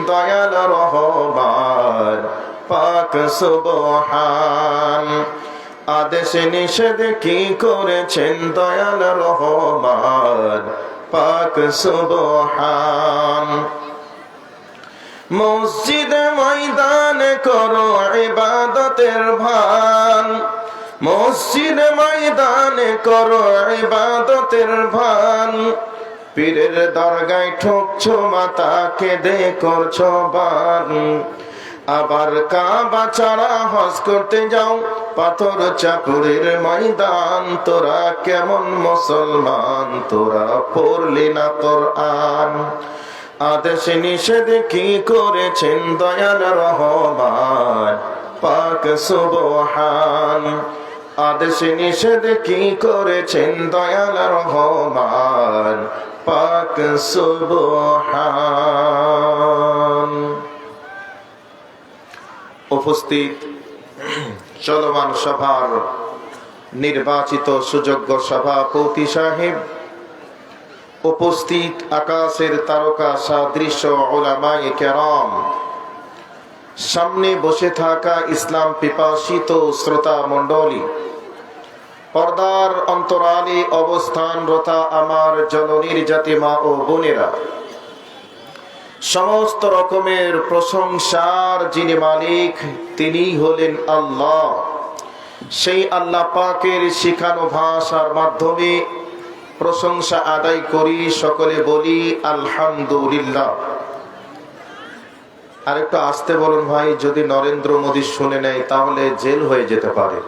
দয়াল রহমান পাক সুবহান। আদেশ নিষেধ কি করেছেন দয়াল রহমান পাক সুবহান। মসজিদ ময়দানে করো ইবাদতের ভান, মসজিদ ময়দানে করো ইবাদতের ভান। পীরের দরগায় ঠুকছো মাথা কেঁদে করছো বান। আবার কাবা ছাড়া হজ করতে যাও পাথর চাপুরের ময়দান। তোরা কেমন মুসলমান, তোরা পড়লি না কোরআন। আদেশ নিষেধ কি করেছেন দয়াল রহমান পাক সুবহান। আদেশ নিষেধ কি করেছেন দয়াল রহমান পাক সুবহান। উপস্থিত চলমান সভার নির্বাচিত সুযোগ্য সভাপতি সাহেব, উপস্থিত আকাশের তারকা সাদৃশ্য উলামায়ে কেরাম, সামনে বসে থাকা ইসলাম পিপাসিত শ্রোতা মণ্ডলী, পর্দার অন্তরালে অবস্থানরতা আমার জননীর জাতি মা ও বোনেরা, সমস্ত রকমের প্রশংসার যিনি মালিক তিনি হলেন আল্লাহ। সেই আল্লাহ পাকের শিখানো ভাষার মাধ্যমে প্রশংসা আদায় করি, সকলে বলি আলহামদুলিল্লাহ। আরেকটু আসতে বলুন ভাই, যদি নরেন্দ্র মোদী শুনে নেয় তাহলে জেল হয়ে যেতে পারে।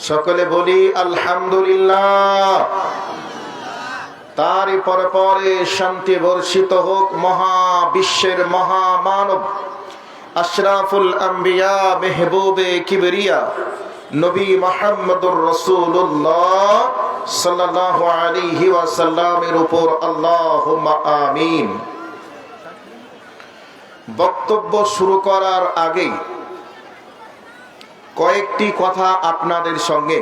সকলে বলি আলহামদুলিল্লাহ। তারই পরে পরে শান্তি বর্ষিত হোক মহা বিশ্বের মহামানব আশরাফুল আম্বিয়া মেহবুবে কিবরিয়া নবী মুহাম্মদুর রাসূলুল্লাহ সাল্লাল্লাহু আলাইহি ওয়াসাল্লামের উপর আল্লাহুম্মা আমিন। বক্তব্য শুরু করার আগে কয়েকটি কথা আপনাদের সঙ্গে,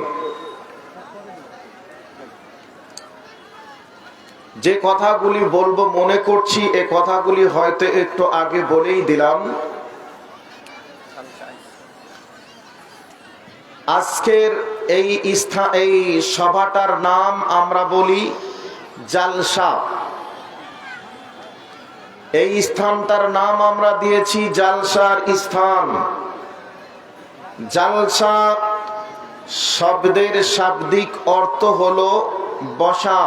যে কথাগুলি বলবো মনে করছি এ কথাগুলি হয়তো একটু আগে বলেই দিলাম। আজকের এই সভাটার নাম আমরা বলি জালসা। এই স্থানটার নাম আমরা দিয়েছি জালসার স্থান। জালসা শব্দের শাব্দিক অর্থ হলো বসা।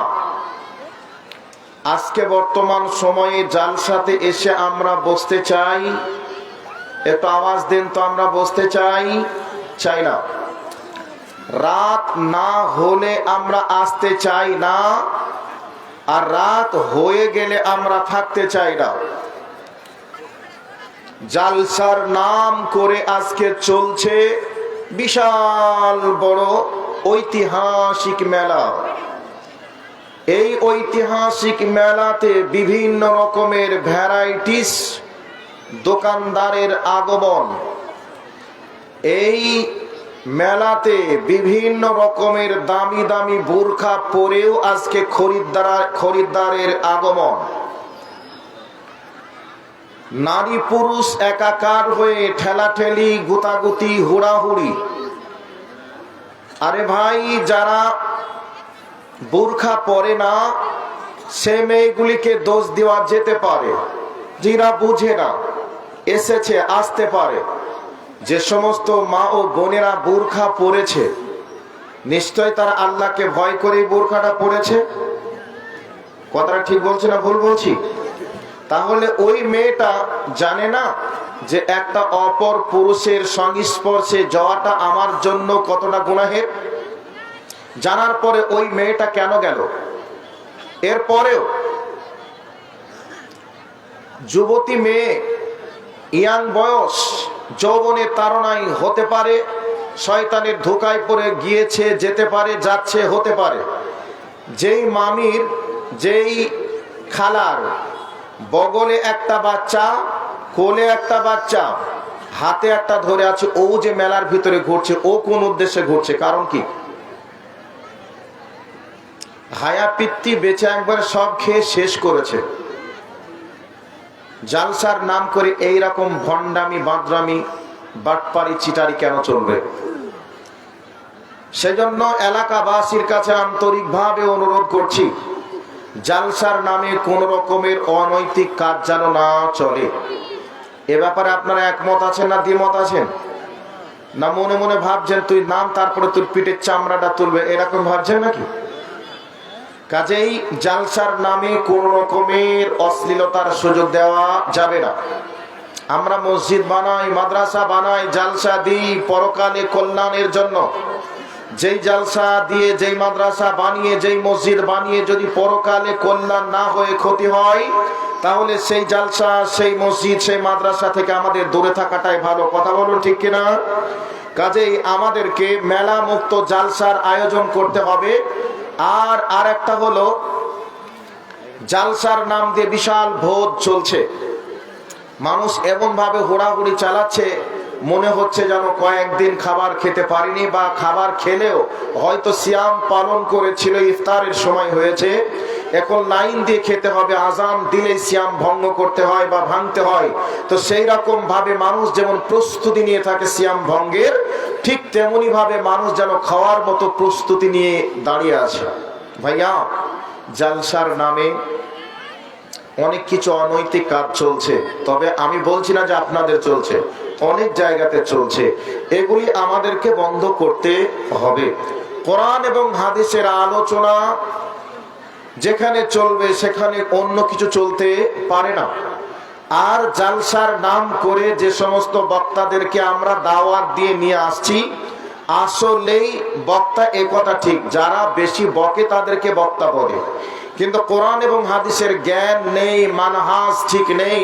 আজকে বর্তমান সময়ে জালসাতে এসে আমরা বসতে চাই, একটু আওয়াজ দেন তো, আমরা বসতে চাই না। রাত না হলে আমরা আসতে চাই না, আর রাত হয়ে গেলে আমরা থাকতে চাই না। জালসার নাম করে আজকে চলছে বিশাল বড় ঐতিহাসিক মেলা। এই ঐতিহাসিক মেলাতে বিভিন্ন রকমের ভ্যারাইটিস দোকানদারের আগমন। এই মেলাতে বিভিন্ন রকমের দামি দামি বোরখা পরেও আজকে খরিদ্দারের আগমন। নারী পুরুষ একাকার হয়ে ঠেলাঠেলি, গুতাগুতি, হুড়াহুড়ি। আরে ভাই, যারা বোরখা পরে না সে মেয়েগুলিকে দোষ দেওয়া যেতে পারে, যারা বুঝে না এসেছে আসতে পারে। যে সমস্ত মা ও বোনেরা বোরখা পরেছে নিশ্চয় তারা আল্লাহকে ভয় করেই বোরখাটা পরেছে। কথাটা ঠিক বলছি না ভুল বলছি? তাহলে ওই মেয়েটা জানে না যে একটা অপর পুরুষের সংস্পর্শে যাওয়াটা আমার জন্য কতটা গুনাহের? জানার পরে ওই মেয়েটা কেন গেল? এরপরেও যুবতী মেয়ে, ইয়াং বয়স, যৌবনের তাড়নায় হতে পারে, শয়তানের ধোঁকায় পড়ে গিয়েছে, যেতে পারে, যাচ্ছে, হতে পারে। যেই মামির, যেই খালার বগলে একটা বাচ্চা, কোলে একটা বাচ্চা, হাতে একটা ধরে আছে, ও যে মেলার ভিতরে ঘুরছে, ও কোন উদ্দেশ্যে ঘুরছে? কারণ কি? হায়া পিত্তি বেচে একবার সব খেয়ে শেষ করেছে। জালসার নাম করে এই রকম ভণ্ডামি বাদরামি বাটপারি চিটারি কেন চলবে? সেজন্য এলাকাবাসীর কাছে আন্তরিকভাবে অনুরোধ করছি, জালসার নামে কোন রকমের অনৈতিক কাজ যেন না চলে। এ ব্যাপারে আপনারা একমত আছেন না দ্বিমত আছেন? না মনে মনে ভাবছেন তুই নাম তারপরে তোর পিঠের চামড়াটা তুলবে, এরকম ভাবছেন নাকি? কাজেই জালসার নামে কোন রকমের অশ্লীলতার সুযোগ দেওয়া যাবে না। আমরা মসজিদ বানাই, মাদ্রাসা বানাই, জালসা দিই পরকালে কল্যাণের জন্য। যেই জালসা দিয়ে, যেই মাদ্রাসা বানিয়ে, যেই মসজিদ বানিয়ে যদি পরকালে কল্যাণ না হয়ে ক্ষতি হয়, তাহলে সেই জালসা, সেই মসজিদ, সেই মাদ্রাসা থেকে আমাদের দূরে থাকাটাই ভালো। কথা বলুন ঠিক কিনা? কাজেই আমাদেরকে মেলা মুক্ত জালসার আয়োজন করতে হবে। আর একটা হলো, জালসার নাম দিয়ে বিশাল ভোজ চলছে। মানুষ এমন ভাবে হোড়াহুড়ি চালাচ্ছে, মনে হচ্ছে যেন কয়েকদিন খাবার খেতে পারিনি, বা খাবার খেলেও হয়তো সিয়াম পালন করেছিল, ইফতারের সময় হয়েছে, এখন লাইন দিয়ে খেতে হবে, আজান দিলে সিয়াম ভঙ্গ করতে হয় বা ভাঙতে হয়। তো সেই রকম ভাবে মানুষ যেমন প্রস্তুতি নিয়ে থাকে সিয়াম ভঙ্গের, ঠিক তেমনি ভাবে মানুষ যেন খাওয়ার মতো প্রস্তুতি নিয়ে দাঁড়িয়ে আছে। ভাইয়া, জালসার নামে অনেক কিছু অনৈতিক কাজ চলছে, তবে আমি বলছি না যে আপনাদের চলছে, অনেক জায়গাতে চলছে। এগুলি আমাদেরকে বন্ধ করতে হবে। কোরআন এবং হাদিসের আলোচনা যেখানে চলবে সেখানে অন্য কিছু চলতে পারে না। আর জালসার নাম করে যে সমস্ত বক্তাদেরকে আমরা দাওয়াত দিয়ে নিয়ে আসছি, আসলেই বক্তা এ কথা ঠিক, যারা বেশি বকে তাদেরকে বক্তা বলে, কিন্তু কোরআন এবং হাদিসের জ্ঞান নেই, মানহাজ ঠিক নেই,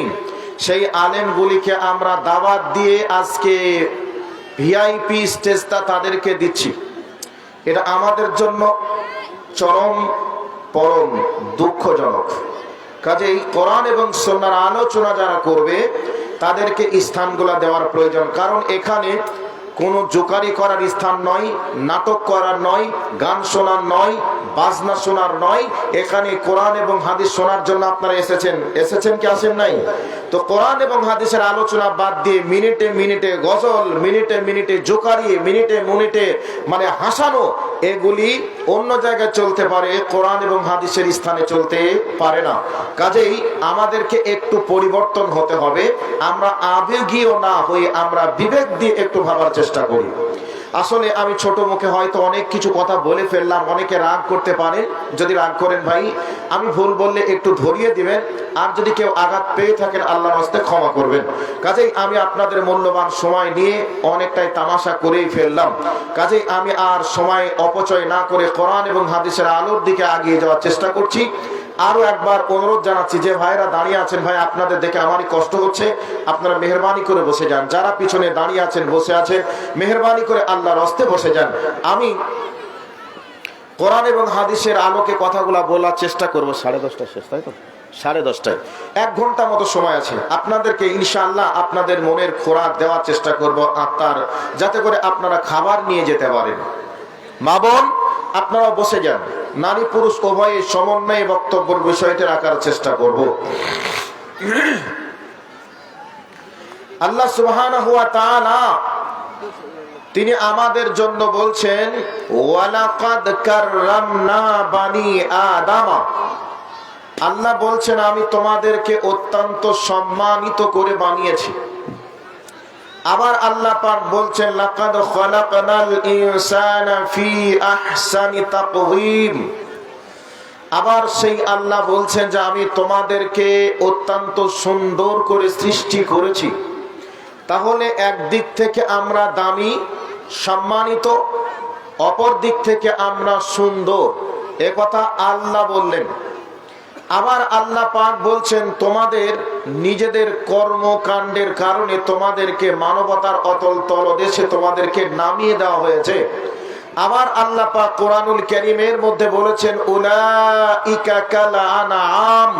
সেই আলেমগুলিকে আমরা দাওয়াত দিয়ে আজকে ভিআইপি স্টেজটা তাদেরকে দিচ্ছি। এটা আমাদের জন্য চরম পরম দুঃখজনক। কাজেই কোরআন এবং সুন্নাহর আলোচনা যারা করবে তাদেরকে স্থানগুলো দেওয়ার প্রয়োজন। কারণ এখানে কোনো জোকারি করার স্থান নয়, নাটক করার নয়, গান শোনার নয়, বাজনা শোনার নয়। এখানে কোরআন এবং হাদিস শোনার জন্য আপনারা এসেছেন কি আসেন নাই? তো কোরআন এবং হাদিসের আলোচনা বাদ দিয়ে মিনিটে মিনিটে গজল, মিনিটে মিনিটে জোকারি, মিনিটে মিনিটে মানে হাসানো, এগুলি অন্য জায়গায় চলতে পারে, কোরআন এবং হাদিসের স্থানে চলতে পারে না। কাজেই আমাদেরকে একটু পরিবর্তন হতে হবে। আমরা আবেগীয় না হয়ে আমরা বিবেক দিয়ে একটু ভাবার চেষ্টা করি। আসলে আমি ছোট মুখে হয়তো অনেক কিছু কথা বলে ফেললাম, অনেকে রাগ করতে পারে। যদি রাগ করেন ভাই, আমি ভুল বললে একটু ধরিয়ে দিবেন, আর যদি কেউ আঘাত পেয়ে থাকেন আল্লাহর হস্তে ক্ষমা করবেন। কাজেই আমি আপনাদের মূল্যবান সময় নিয়ে অনেকটাই তামাশা করেই ফেললাম। কাজেই আমি আর সময় অপচয় না করে কোরআন এবং হাদিসের আলোর দিকে এগিয়ে যাওয়ার চেষ্টা করছি। আরো একবার অনুরোধ জানাচ্ছি, যে ভাইরা দাঁড়িয়ে আছেন, ভাই আপনাদের দেখে আমারই কষ্ট হচ্ছে, আপনারা মেহেরবানি করে বসে যান। যারা পিছনে দাঁড়িয়ে আছেন, বসে আছেন, মেহেরবানি করে আল্লাহর হস্তে বসে যান। আমি কোরআন এবং হাদিসের আলোকে কথাগুলা বলার চেষ্টা করবো। 10:30 শেষ, তাই তো? 10:30, 1 ঘন্টা মতো সময় আছে। আপনাদেরকে ইনশাআল্লাহ আপনাদের মনের খোরাক দেওয়ার চেষ্টা করব আত্মার, যাতে করে আপনারা খাবার নিয়ে যেতে পারেন। মা বোন আপনারা বসে যান, নারী পুরুষ উভয়ের সমন্বয়ে বক্তব্যের বিষয়টি রাখার চেষ্টা করব। আল্লাহ সুবহানাহু ওয়া তাআলা তিনি আমাদের জন্য বলছেন, ওয়ালাকাদ কাররামনা বানি আদম। আল্লাহ বলছেন আমি তোমাদেরকে অত্যন্ত সম্মানিত করে বানিয়েছি। আবার আল্লাহ পাক বলছেন, লাকাদ খালাকনাল ইনসানা ফি আহসানি তাকওয়িম। আবার সেই আল্লাহ বলছেন যে আমি তোমাদেরকে অত্যন্ত সুন্দর করে সৃষ্টি করেছি। তাহলে একদিক থেকে আমরা দামি, সম্মানিত, অপর দিক থেকে আমরা সুন্দর, এ কথা আল্লাহ বললেন। আবার আল্লাহ পাক বলছেন তোমাদের নিজেদের কর্মকাণ্ডের কারণে তোমাদেরকে মানবতার অতল তলদেশে তোমাদেরকে নামিয়ে দেওয়া হয়েছে। আবার আল্লাহ পাক কোরআনুল কারীমের মধ্যে বলেছেন, উলাইকা কাল আনআম,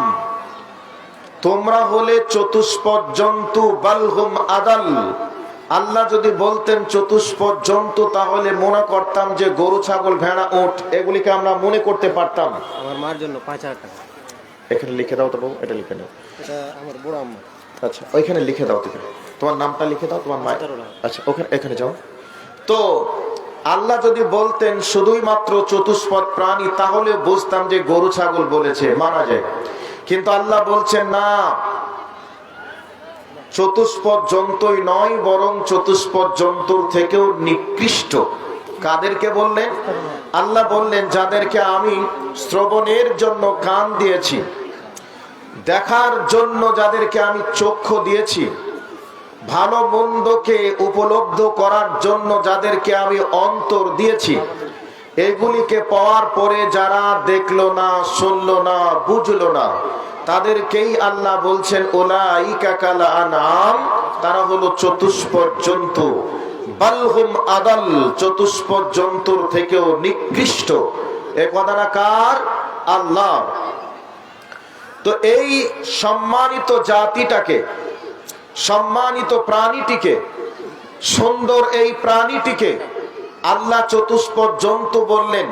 তোমরা হলে চতুষ্পদ জন্তু, বালহুম আদাল। আল্লাহ যদি বলতেন চতুষ্পদ জন্তু, তাহলে মনে করতাম যে গরু, ছাগল, ভেড়া, উট, এগুলিকে আমরা মনে করতে পারতাম। আমার মার জন্য 5,000 টাকা। এখানে লিখে দাও তো বাবু, এটা লিখে নাও। এটা আমার বড় আম্মা। আচ্ছা ওইখানে লিখে দাও, তুমি তোমার নামটা লিখে দাও, তোমার মায়ের। আচ্ছা ওখানে, এখানে যাও। তো আল্লাহ যদি বলতেন শুধুই মাত্র চতুষ্পদ প্রাণী, তাহলে বুঝতাম যে গরু ছাগল বলেছে, মানা যায়। কিন্তু আল্লাহ বলছেন না, চতুষ্পদ জন্তুই নয়, বরং চতুষ্পদ জন্তুর থেকেও নিকৃষ্ট। কাদেরকে বললেন? আল্লাহ বললেন যাদেরকে আমি শ্রবণের জন্য কান দিয়েছি, দেখার জন্য যাদেরকে আমি চক্ষু দিয়েছি, ভালো মন্দকে উপলব্ধ করার জন্য যাদেরকে আমি অন্তর দিয়েছি, এগুলিকে পাওয়ার পরে যারা দেখলো না, শুনলো না, বুঝলো না, তাদেরকেই আল্লাহ বলছেন উলাইকা কাল আনআম, তারা হলো চতুষ্পদ জন্তু। বালহুম আদাল, চতুষ্পদ জন্তুর থেকেও নিকৃষ্ট। এ কথাটা কার? আল্লাহ। তো এই সম্মানিত জাতিটাকে, সম্মানিত প্রাণীটিকে, সুন্দর এই প্রাণীটিকে আল্লাহ চতুষ্পদ জন্তু বললেন।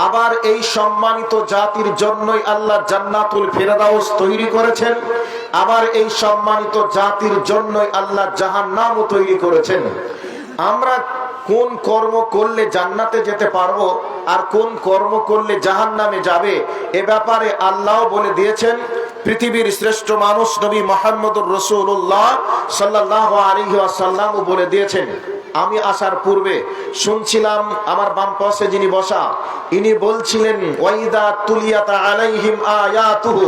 আবার এই সম্মানিত জাতির জন্যই আল্লাহ জান্নাতুল ফেরদাউস তৈরি করেছেন। আবার এই সম্মানিত জাতির জন্যই আল্লাহ জাহান্নামও তৈরি করেছেন। আমরা কোন কর্ম করলে জান্নাতে যেতে পারবো আর কোন কর্ম করলে জাহান্নামে যাবে, এ ব্যাপারে আল্লাহ বলে দিয়েছেন। পৃথিবীর শ্রেষ্ঠ মানুষ নবী মুহাম্মদুর রাসূলুল্লাহ সাল্লাল্লাহু আলাইহি ওয়াসাল্লাম বলে দিয়েছেন। আমি আসার পূর্বে শুনছিলাম, আমার বাম পাশে যিনি বসা, ইনি বলছিলেন ওয়াইদা তুলিয়াত আলাইহিম আয়াতুহু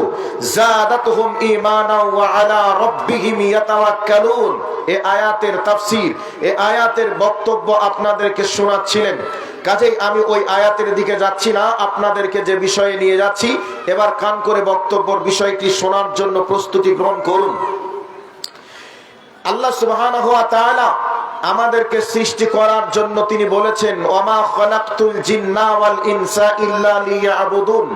যাদাতুহুম ঈমানা ওয়া আলা রাব্বিহিম ইয়াতাওয়াক্কালুন। এই আয়াতের তাফসীর, এই আয়াতের বক্তব্য আপনাদেরকে শোনাচ্ছিলেন। কাজেই আমি ওই আয়াতের দিকে যাচ্ছি না, আপনাদেরকে যে বিষয়ে নিয়ে যাচ্ছি, এবার কান করে বক্তব্যের বিষয়টি শোনার জন্য প্রস্তুতি গ্রহণ করুন। আল্লাহ সুবহানাহু ওয়া তাআলা আমাদেরকে সৃষ্টি করার জন্য তিনি বলেছেন ওয়ামা খালাকতুল জিন্না ওয়াল ইনসা ইল্লা লিয়াবুদুন।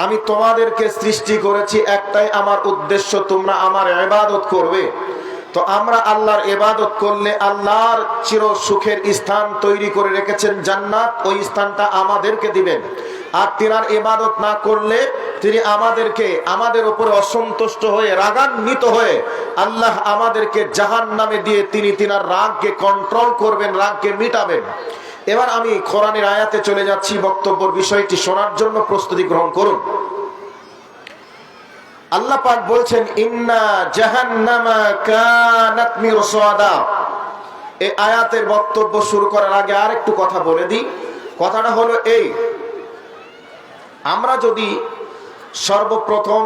আমি তোমাদেরকে সৃষ্টি করেছি একটাই আমার উদ্দেশ্য, তোমরা আমার ইবাদত করবে। তো আমরা আল্লাহর ইবাদত করলে আল্লাহর চির সুখের স্থান তৈরি করে রেখেছেন জান্নাত, ওই স্থানটা আমাদেরকে দিবেন। আর তিনার ইবাদত না করলে তিনি আমাদেরকে, আমাদের উপরে অসন্তুষ্ট হয়ে, রাগান্বিত হয়ে আল্লাহ আমাদেরকে জাহান্নামে দিয়ে তিনি তিনার রাগকে কন্ট্রোল করবেন, রাগকে মিটাবেন। এবার আমি কোরআনের আয়াতে চলে যাচ্ছি, বক্তব্যের বিষয়টি শোনার জন্য প্রস্তুতি গ্রহণ করুন। আল্লাহ পাক বলছেন ইন্না জাহান্নামা কানাত মিরসাদা। এই আয়াতের বক্তব্য শুরু করার আগে আর একটু কথা বলে দিই। কথাটা হলো এই, আমরা যদি সর্বপ্রথম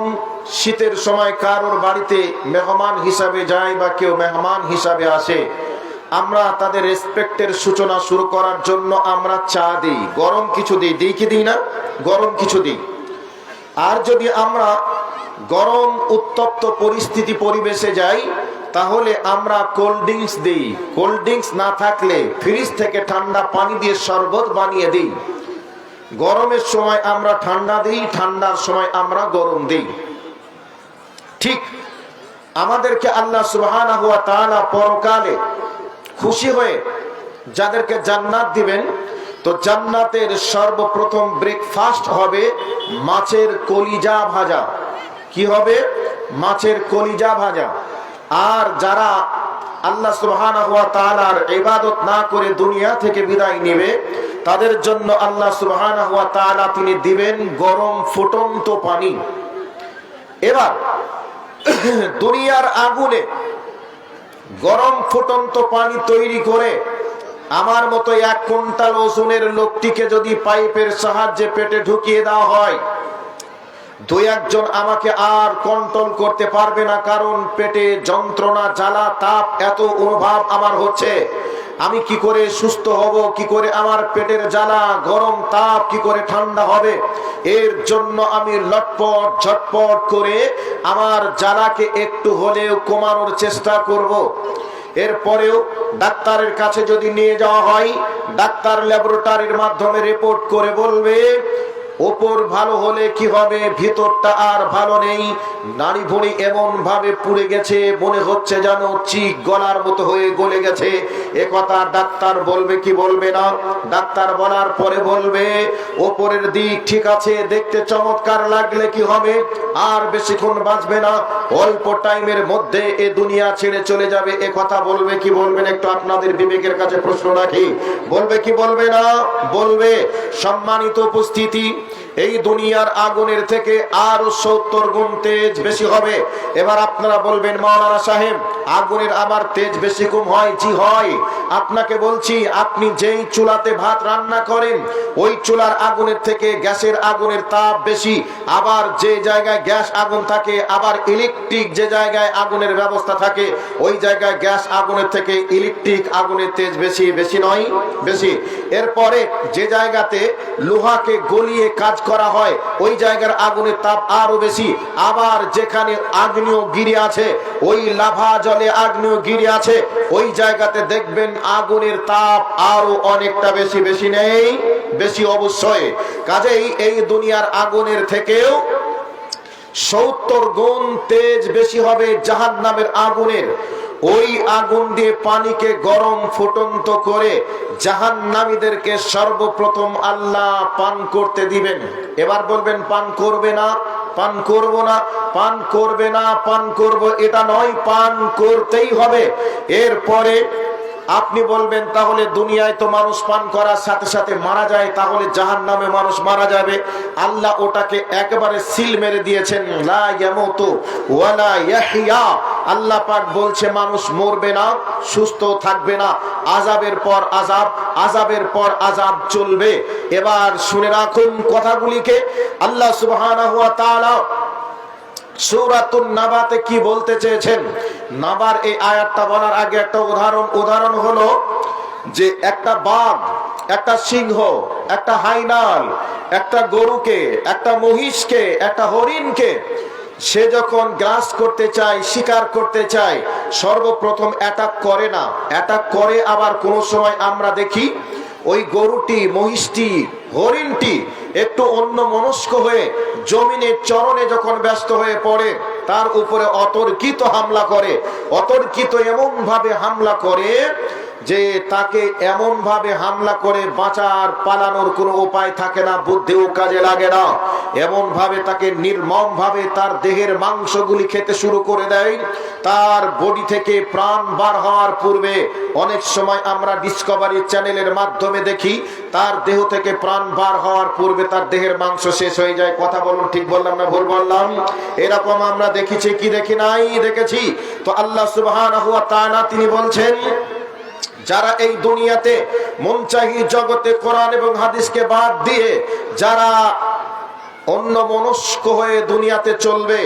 শীতের সময় কারোর বাড়িতে মেহমান হিসাবে যাই বা কেউ মেহমান হিসাবে আসে, আমরা তাদের রেসপেক্টের সূচনা শুরু করার জন্য আমরা চা দিই, গরম কিছু দিই, দিই কি দিই না? গরম কিছু দিই। আর যদি আমরা গরম উত্তপ্ত পরিস্থিতি পরিবেশে যাই, তাহলে আমরা কোল্ড ড্রিঙ্কস দিই। কোল্ড ড্রিঙ্কস না থাকলে ফ্রিজ থেকে ঠান্ডা পানি দিয়ে শরবত বানিয়ে দিই। গরমের সময় আমরা ঠান্ডা দিই, ঠান্ডার সময় আমরা গরম দিই। ঠিক আমাদেরকে আল্লাহ সুবহানাহু ওয়া তাআলা পরকালে খুশি হয়ে যাদেরকে জান্নাত দিবেন, তো জান্নাতের সর্বপ্রথম ব্রেকফাস্ট হবে মাছের কলিজা ভাজা। কি হবে? মাছের কলিজা ভাজা। আর যারা আল্লাহ সুবহানাহু ওয়া তাআলার ইবাদত না করে দুনিয়া থেকে বিদায় নেবে, তাদের জন্য আল্লাহ সুবহানাহু ওয়া তাআলা তিনি দিবেন গরম ফুটন্ত পানি। এবার দুনিয়ার আগুনে গরম ফুটন্ত পানি তৈরি করে আমার মতো 1 কুইন্টাল ওজনের লোকটিকে যদি পাইপের সাহায্যে পেটে ঢুকিয়ে দেওয়া হয়, 2-1 জন আমাকে আর কন্ট্রোল করতে পারবে না, কারণ পেটে যন্ত্রণা, জ্বালা, তাপ এত অনুভব আমার হচ্ছে। আমি কি করে সুস্থ হব? কি করে আমার পেটের জ্বালা, গরম, তাপ কি করে ঠান্ডা হবে? এর জন্য আমি লটপট ঝটপট করে আমার জ্বালাকে একটু হলেও কমানোর চেষ্টা করব। এরপরেও ডাক্তারের কাছে যদি নিয়ে যাওয়া হয়, ডাক্তার ল্যাবরেটরির মাধ্যমে রিপোর্ট করে বলবে ওপর ভালো হলে কি হবে, ভিতরটা আর ভালো নেই। নাড়ি ভুঁড়ি এমন ভাবে পুড়ে গেছে, মনে হচ্ছে যেন চিক গলার মতো হয়ে গলে গেছে। এ কথা ডাক্তার বলবে কি বলবে না? ডাক্তার বলার পরে বলবে ওপরের দিক ঠিক আছে, দেখতে চমৎকার লাগলে কি হবে, আর বেশিক্ষণ বাঁচবে না, অল্প টাইমের মধ্যে এ দুনিয়া ছেড়ে চলে যাবে। এ কথা বলবে কি বলবেন? একটু আপনাদের বিবেকের কাছে প্রশ্ন রাখি, বলবে কি বলবে না? বলবে। সম্মানিত উপস্থিতি, এই দুনিয়ার আগুনের থেকে আরো 70 গুণ তেজ বেশি হবে। এবার আপনারা বলবেন মাওলানা সাহেব, আগুনের আবার তেজ বেশি কম হয়? জি হয়। আপনাকে বলছি, আপনি যেই চুলাতে ভাত রান্না করেন ওই চুলার আগুনের থেকে গ্যাসের আগুনের তাপ বেশি। আবার যে জায়গায় গ্যাস আগুন থাকে, আবার ইলেকট্রিক যে জায়গায় আগুনের ব্যবস্থা থাকে, ওই জায়গায় গ্যাস আগুনের থেকে ইলেকট্রিক আগুনের তেজ বেশি। বেশি নয়? বেশি। এরপরে যে জায়গাতে লোহাকে গলিয়ে কাজ করা হয় ওই জায়গার আগুনের তাপ আরো বেশি। আবার যেখানে আগ্নেয়গিরি আছে, ওই লাভা জলে আগ্নেয়গিরি আছে, ওই জায়গাতে দেখবেন আগুনের তাপ আরো অনেকটা বেশি। বেশি নেই? বেশি অবশ্যই। কাজেই এই দুনিয়ার আগুনের থেকেও 70 গুণ তেজ বেশি হবে জাহান্নামের আগুনের। ওই আগুন দিয়ে পানিকে গরম ফুটন্ত করে জাহান্নামীদেরকে সর্বপ্রথম আল্লাহ পান করতে দিবেন। এবার বলবেন পান করবে না, পান করব না, পান করবে না, পান করব, এটা নয়, পান করতেই হবে। এরপরে আপনি বলবেন তাহলে দুনিয়ায় তো মানুষ পান করার সাথে সাথে মারা যায়, তাহলে জাহান্নামে মানুষ মারা যাবে। আল্লাহ ওটাকে একেবারে সিল মেরে দিয়েছেন, লা ইয়ামুতু ওয়ালা ইয়াহইয়া। আল্লাহ পাক বলছে মানুষ মরবে না, সুস্থ থাকবে না, আযাবের পর আযাব, আযাবের পর আযাব চলবে। এবার শুনে রাখুন কথাগুলিকে। আল্লাহ সুবহানাহু ওয়া তাআলা সূরাতুন নাবাতে কি বলতে চেয়েছেন? নাবার এই আয়াতটা বলার আগে একটা উদাহরণ হলো যে একটা বাঘ, একটা সিংহ, একটা হাইনাল, একটা গরুকে, একটা মহিষকে, একটা হরিণকে সে যখন গ্রাস করতে চায়, শিকার করতে চায়, সর্বপ্রথম অ্যাটাক করে না, অ্যাটাক করে আবার কোন সময় আমরা দেখি ওই গরুটি, মহিষটি, হরিণটি একটু অন্যমনস্ক হয়ে জমিনের চরণে যখন ব্যস্ত হয়ে পড়ে, তার উপরে অতর্কিত হামলা করে। অতর্কিত এমন ভাবে হামলা করে যে তাকে এমন ভাবে হামলা করে বাঁচার পালানোর কোনো উপায় থাকে না, বুদ্ধিও কাজে লাগে না। এমন ভাবে তাকে নির্মম ভাবে তার দেহের মাংসগুলি খেতে শুরু করে দেয়। তার বডি থেকে প্রাণ বার হওয়ার পূর্বে অনেক সময় আমরা ডিসকভারি চ্যানেলের মাধ্যমে দেখি তার দেহ থেকে প্রাণ বার হওয়ার পূর্বে তার দেহের মাংস শেষ হয়ে যায়। কথা বলুন, ঠিক বললাম না ভুল বললাম? এরকম আমরা দেখেছি কি দেখি নাই? দেখেছি। তো আল্লাহ সুবহানাহু ওয়া তাআলা তিনি বলছেন, যারা এই দুনিয়াতে মনচাহি জগতে কোরআন এবং হাদিসকে বাদ দিয়ে যারা অন্যমনস্ক হয়ে দুনিয়াতে চলবে,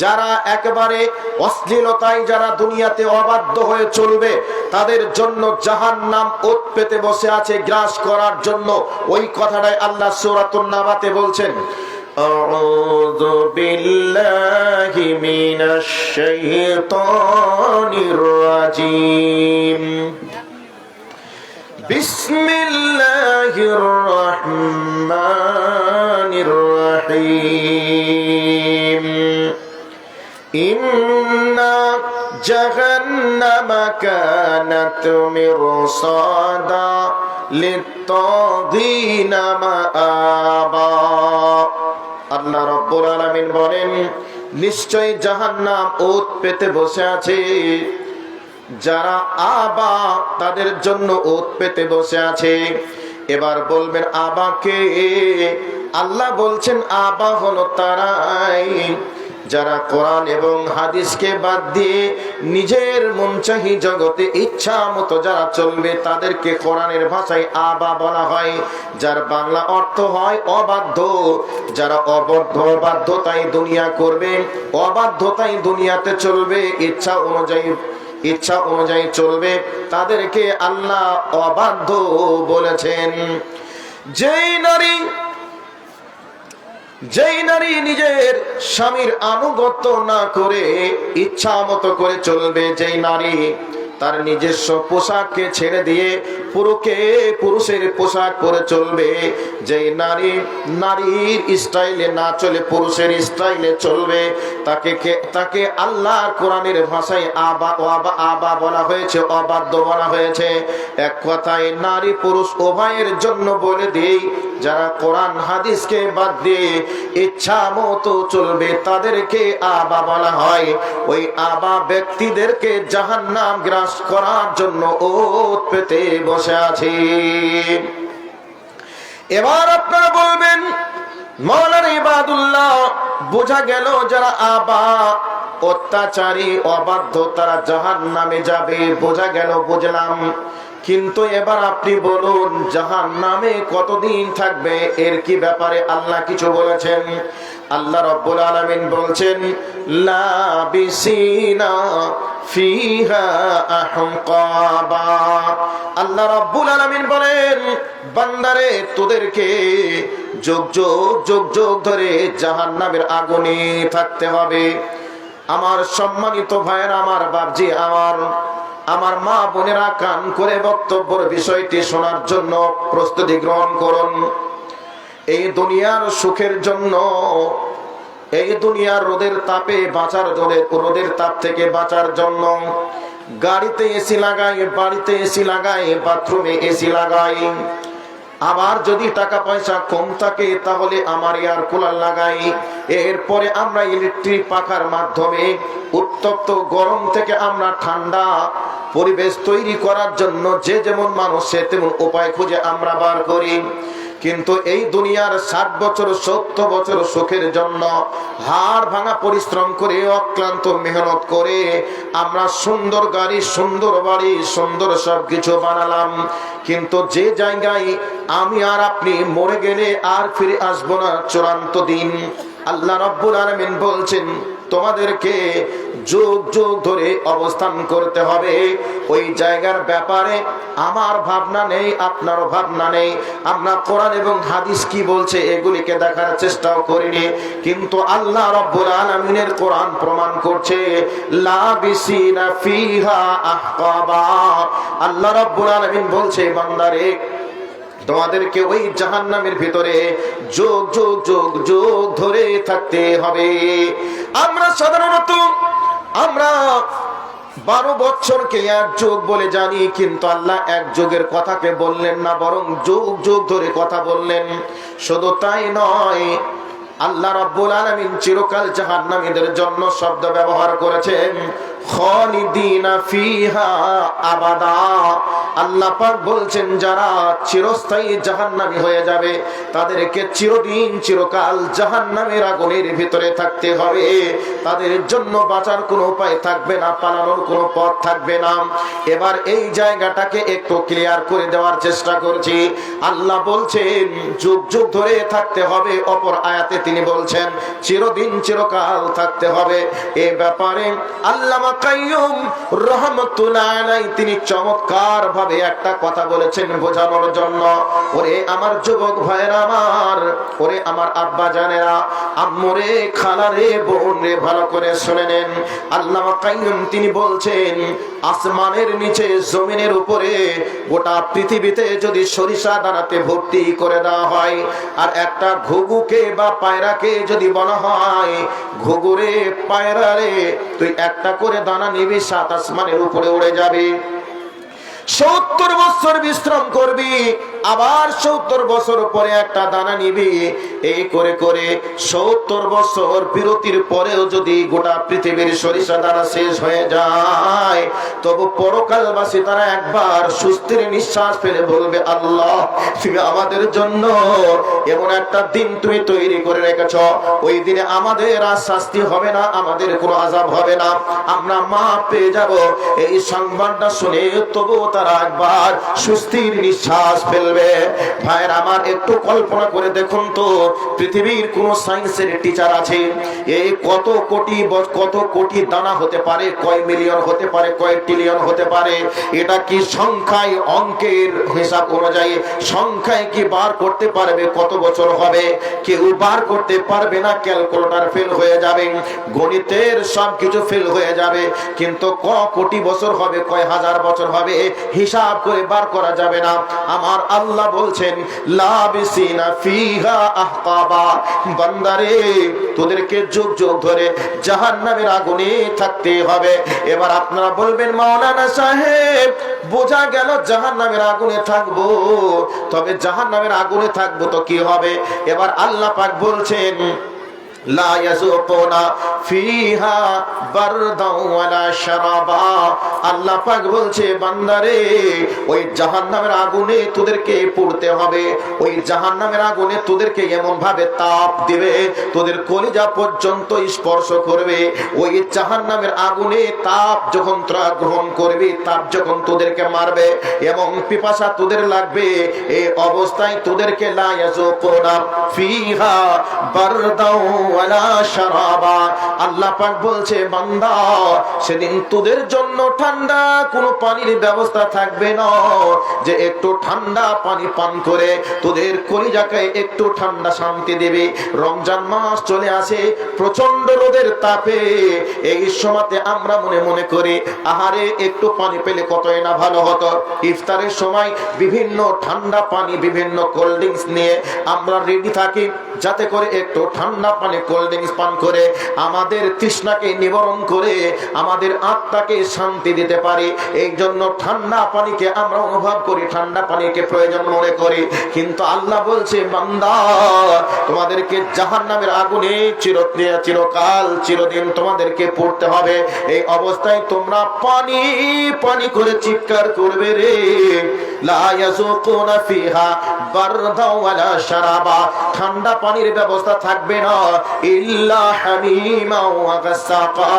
যারা একেবারে অশ্লীলতায় যারা দুনিয়াতে অবাধ্য হয়ে চলবে, তাদের জন্য জাহান্নাম ওত পেতে বসে আছে গ্রাস করার জন্য। ওই কথাটাই আল্লাহ সূরাতুন নাবাতে বলছেন। আউযু বিল্লাহি মিনাশ শাইতানির রাজীম। বিসমিল্লাহির রহমানির রহিম। ইন্না জাহান্নামা কানাত মিরসাদা লিত-তাগীনা মাআবা। আল্লাহ রাব্বুল আলামিন বলেন, নিশ্চয় জাহান্নাম ওত পেতে বসে আছে। যারা আবা, তাদের জন্য ওত পেতে বসে আছে। এবার বলবেন আবাকে? আল্লাহ বলছেন আবা হলো তারাই যারা কোরআন এবং হাদিসকে বাদ দিয়ে নিজের মনচাহি জগতে ইচ্ছা মতো যারা চলবে, তাদেরকে কোরআনের ভাষায় আবা বলা হয়, যার বাংলা অর্থ হয় অবাধ্য। যারা অবাধ্যতাই দুনিয়া করবে, অবাধ্যতাই দুনিয়াতে চলবে, ইচ্ছা অনুযায়ী চলবে, তাদেরকে আল্লাহ অবাধ্য বলেছেন। যেই নারী নিজের স্বামীর আনুগত্য না করে ইচ্ছা মতো করে চলবে, যেই নারী তার নিজস্ব পোশাককে ছেড়ে দিয়ে পুরুষের পোশাক পরে চলবে, যে নারী নারীর স্টাইলে না চলে পুরুষের স্টাইলে চলবে, তাকে আল্লাহর কোরআনের ভাষায় আবা বলা হয়েছে, অবাধ্য বলা হয়েছে। এক কথায় নারী পুরুষ উভয়ের জন্য বলে দেই, যারা কোরআন হাদিসকে বাদ দিয়ে ইচ্ছা মতো চলবে তাদেরকে আবা বলা হয়। ওই আবা ব্যক্তিদেরকে জাহান্নাম গ্রাস করার জন্য ওত পেতে বসে আছে। এবার আপনারা বলবেন মাওলানা ইবাদুল্লাহ, বোঝা গেল যারা আবা অত্যাচারী অবাধ্য তারা জাহান্নামে যাবে, বোঝা গেল, বুঝলাম। কিন্তু এবার আপনি বলুন জাহান্নামে কতদিন থাকবে, এর কি ব্যাপারে আল্লাহ কিছু বলেছেন? আল্লাহ রাব্বুল আলামিন বলছেন লাবিসিনা ফিহা আহকাবা। আল্লাহ রাব্বুল আলামিন বলেন বান্দারে তোদেরকে যুগ যুগ যুগ যুগ ধরে জাহান্নামের আগুনে থাকতে হবে। আমার সম্মানিত ভাইয়েরা, আমার বাপজি, আমার মা বোনেরা, কান করে বক্তব্যের বিষয়টি শোনার জন্য প্রস্তুতি গ্রহণ করুন। এই দুনিয়ার সুখের জন্য, এই দুনিয়ার রোদের তাপে বাঁচার জন্য, রোদের তাপ থেকে বাঁচার জন্য গাড়িতে এসি লাগাই, বাড়িতে এসি লাগাই, বাথরুমে এসি লাগাই। আবার যদি টাকা পয়সা কম থাকে তাহলে আমার এয়ার কুলার লাগাই। এরপরে আমরা ইলেকট্রিক পাখার মাধ্যমে উত্তপ্ত গরম থেকে আমরা ঠান্ডা পরিবেশ তৈরি করার জন্য যে যেমন মানুষ সে তেমন উপায় খুঁজে আমরা বার করি। কিন্তু এই দুনিয়ার 60 বছর 70 বছর সুখের জন্য হাড় ভাঙা পরিশ্রম করে অক্লান্ত মেহনত করে আমরা সুন্দর গাড়ি, সুন্দর বাড়ি, সুন্দর সবকিছু বানালাম। কিন্তু যে জায়গায় আমি আর আপনি মরে গেলে আর ফিরে আসবো না, চূড়ান্ত দিন, আল্লাহ রাব্বুল আলামিন বলছেন তোমাদেরকে যুগ যুগ ধরে অবস্থান করতে হবে। ওই জায়গার ব্যাপারে আমার ভাবনা নেই, আপনারও ভাবনা নেই। আমরা কোরআন এবং হাদিস কি বলছে এগুলিকে দেখার চেষ্টাও করিনি, কিন্তু আল্লাহ রাব্বুল আলামিনের কোরআন প্রমাণ করছে লাবিসিনা ফিহা আহকাবা। আল্লাহ রাব্বুল আলামিন বলছে বান্দারে তোমাদেরকে ওই জাহান্নামের ভিতরে যুগ যুগ যুগ যুগ ধরে থাকতে হবে। আমরা সাধারণত 12 বছরকে এক যুগ বলে জানি, কিন্তু আল্লাহ এক যুগের কথাকে বললেন না, বরং যুগ যুগ ধরে কথা বললেন। শুধু তাই নয়, আল্লাহ রাব্বুল আলামিন চিরকাল জাহান্নামীদের জন্য শব্দ ব্যবহার করেছেন খালিদিনা ফিহা আবাদা। আল্লাহ পাক বলছেন যারা চিরস্থায়ী জাহান্নামী হয়ে যাবে তাদেরকে চিরদিন চিরকাল জাহান্নামের আগুনের ভিতরে থাকতে হবে। তাদের জন্য বাঁচার কোনো উপায় থাকবে না, পালানোর কোনো পথ থাকবে না। এবার এই জায়গাটাকে একটু ক্লিয়ার করে দেওয়ার চেষ্টা করছি। আল্লাহ বলছেন যুগ যুগ ধরে থাকতে হবে, অপর আয়াতে তিনি বলছেন চিরদিন চিরকাল থাকতে হবে। এ ব্যাপারে আল্লামা কাইয়ুম রাহমাতুল্লাহ আলাইহি তিনি চমৎকার ভাবে একটা কথা বলেছেন বোঝানোর জন্য। ওরে আমার যুবক ভাইরা আমার, ওরে আমার আব্বা জানেরা, আম্মুরে, খালারে, বোনরে, ভালো করে শুনে নেন। আল্লামা কাইয়ুম তিনি বলছেন আসমানের নিচে জমিনের উপরে গোটা পৃথিবীতে যদি সরিষা দানাতে ভর্তি করে দেওয়া হয় আর একটা ঘুঘুকে বা পায়রাকে যদি বলা হয় ঘুঘুরে, পায়রারে তুই একটা করে দানা নিবি, 7 আসমানের উপরে উড়ে যাবে। 70 বছর বিশ্রাম করবি, আবার 70 বছর পরে একটা দানা নিবি। এই করে করে 70 বছর বিরতির পরেও যদি গোটা পৃথিবীর সরিষা দানা শেষ হয়ে যায়, তবু পরকালবাসী তারা একবার সুস্থির নিঃশ্বাস ফেলে বলবে আল্লাহ তুমি আমাদের জন্য এমন একটা দিন তুমি তৈরি করে রেখেছ, ওই দিনে আমাদের আর শাস্তি হবে না, আমাদের কোনো আযাব হবে না, আমরা মাফ পেয়ে যাব। এই সংবাদটা শুনে তবু তারা একবার সুস্থির নিঃশ্বাস ফেলবে। ভাইয়ের আমার একটু কল্পনা করে দেখুন তো, পৃথিবীর কোন সায়েন্সের টিচার আছে এই কত কোটি দানা হতে পারে, কয় মিলিয়ন হতে পারে, কয় ট্রিলিয়ন হতে পারে? এটা কি সংখ্যায়, অঙ্কের হিসাব অনুযায়ী সংখ্যায় কি বার করতে পারবে কত বছর হবে? কেউ বার করতে পারবে না। ক্যালকুলেটর ফেল হয়ে যাবে, গণিতের সবকিছু ফেল হয়ে যাবে, কিন্তু কোটি বছর হবে, কয় হাজার বছর হবে, হিসাব করে বার করা যাবে না। আমার আল্লাহ বলছেন লাবিসিনা ফিহা আহকাবা, বান্দারে তোদেরকে যুগ যুগ ধরে জাহান্নামের আগুনে থাকতে হবে। এবার আপনারা বলবেন মাওলানা সাহেব বোঝা গেল জাহান্নামের আগুনে থাকবো, তবে জাহান্নামের আগুনে থাকবো তো কি হবে? এবার আল্লাহ পাক বলছেন লা ইয়াযুকুনা ফিহা বারদাও ওয়ালা শারাবা। আল্লাহ পাক বলছে বান্দারে ওই জাহান্নামের আগুনে তোদেরকে পড়তে হবে। ওই জাহান্নামের আগুনে তোদেরকে এমন ভাবে তাপ দিবে, তোদের কলিজা পর্যন্ত স্পর্শ করবে। ওই জাহান্নামের আগুনে তাপ যখন তোরা গ্রহণ করবি, তাপ যখন তোদেরকে মারবে এবং পিপাসা তোদের লাগবে, এই অবস্থায় তোদেরকে লা ইয়াযুকুনা ফিহা বারদাও ওয়ালা শারাবা। আল্লাহ পাক বলছে বান্দা সেদিন তোদের জন্য ঠান্ডা কোনো পানির ব্যবস্থা থাকবে না, যে একটু ঠান্ডা পানি পান করে তোদের কলিজাকে একটু ঠান্ডা শান্তি দেবে। রমজান মাস চলে আসে, প্রচন্ড রোদের তাপে এই সময়তে আমরা মনে মনে করি আহারে একটু পানি পেলে কতই না ভালো হতো। ইফতারের সময় বিভিন্ন ঠান্ডা পানি, বিভিন্ন কোল্ড ড্রিঙ্কস নিয়ে আমরা রেডি থাকি, যাতে করে একটু ঠান্ডা পানি কোল্ড ড্রিঙ্কস পান করে আমাদের তৃষ্ণাকে নিবারণ করে আমাদের আত্মাকে শান্তি দিতে পারি। এই জন্য ঠান্ডা পানিকে আমরা অনুভব করি, ঠান্ডা পানিকে প্রয়োজন মনে করি। কিন্তু আল্লাহ বলছে বান্দা তোমাদেরকে জাহান্নামের আগুনে চিরকাল চিরদিন তোমাদেরকে পড়তে হবে। এই অবস্থায় তোমরা পানি পানি করে চিৎকার করবে রে। লা ইয়াযুকুনা ফিহা বারদাও ওয়ালা শারাবা, ঠান্ডা পানির ব্যবস্থা থাকবে না, ইল্লা হামিমা ওয়া গাসসাকা।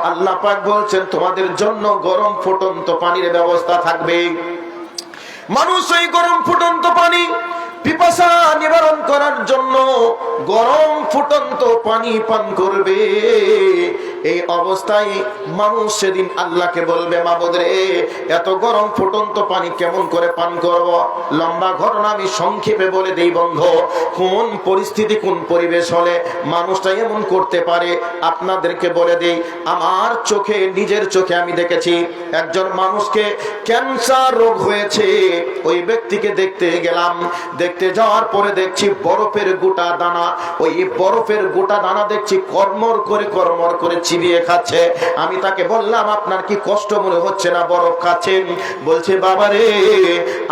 আল্লাহ পাক বলছেন তোমাদের জন্য গরম ফুটন্ত পানির ব্যবস্থা থাকবে। মানুষ এই গরম ফুটন্ত পানি পিপাসা নিবারণ করার জন্য গরম ফুটন্ত পানি পান করবে। এই অবস্থায় মানুষ সেদিন আল্লাহকে বলবে মাবুদ রে এত গরম ফুটন্ত পানি কেমন করে পান করব? লম্বা ঘটনা আমি সংক্ষেপে বলে দেই বন্ধু। কোন পরিস্থিতি, কোন পরিবেশ হলে মানুষটা এমন করতে পারে আপনাদেরকে বলে দেই। আমার চোখে, নিজের চোখে আমি দেখেছি একজন মানুষকে ক্যান্সার রোগ হয়েছে। ওই ব্যক্তিকে দেখতে গেলাম, দেখতে যাওয়ার পরে দেখছি বরফের গোটা দানা, ওই বরফের গোটা দানা দেখছি কর্মর করে চিবিয়ে খাচ্ছে। আমি তাকে বললাম আপনার কি কষ্ট মনে হচ্ছে না বরফ খাচ্ছেন? বলছে বাবা রে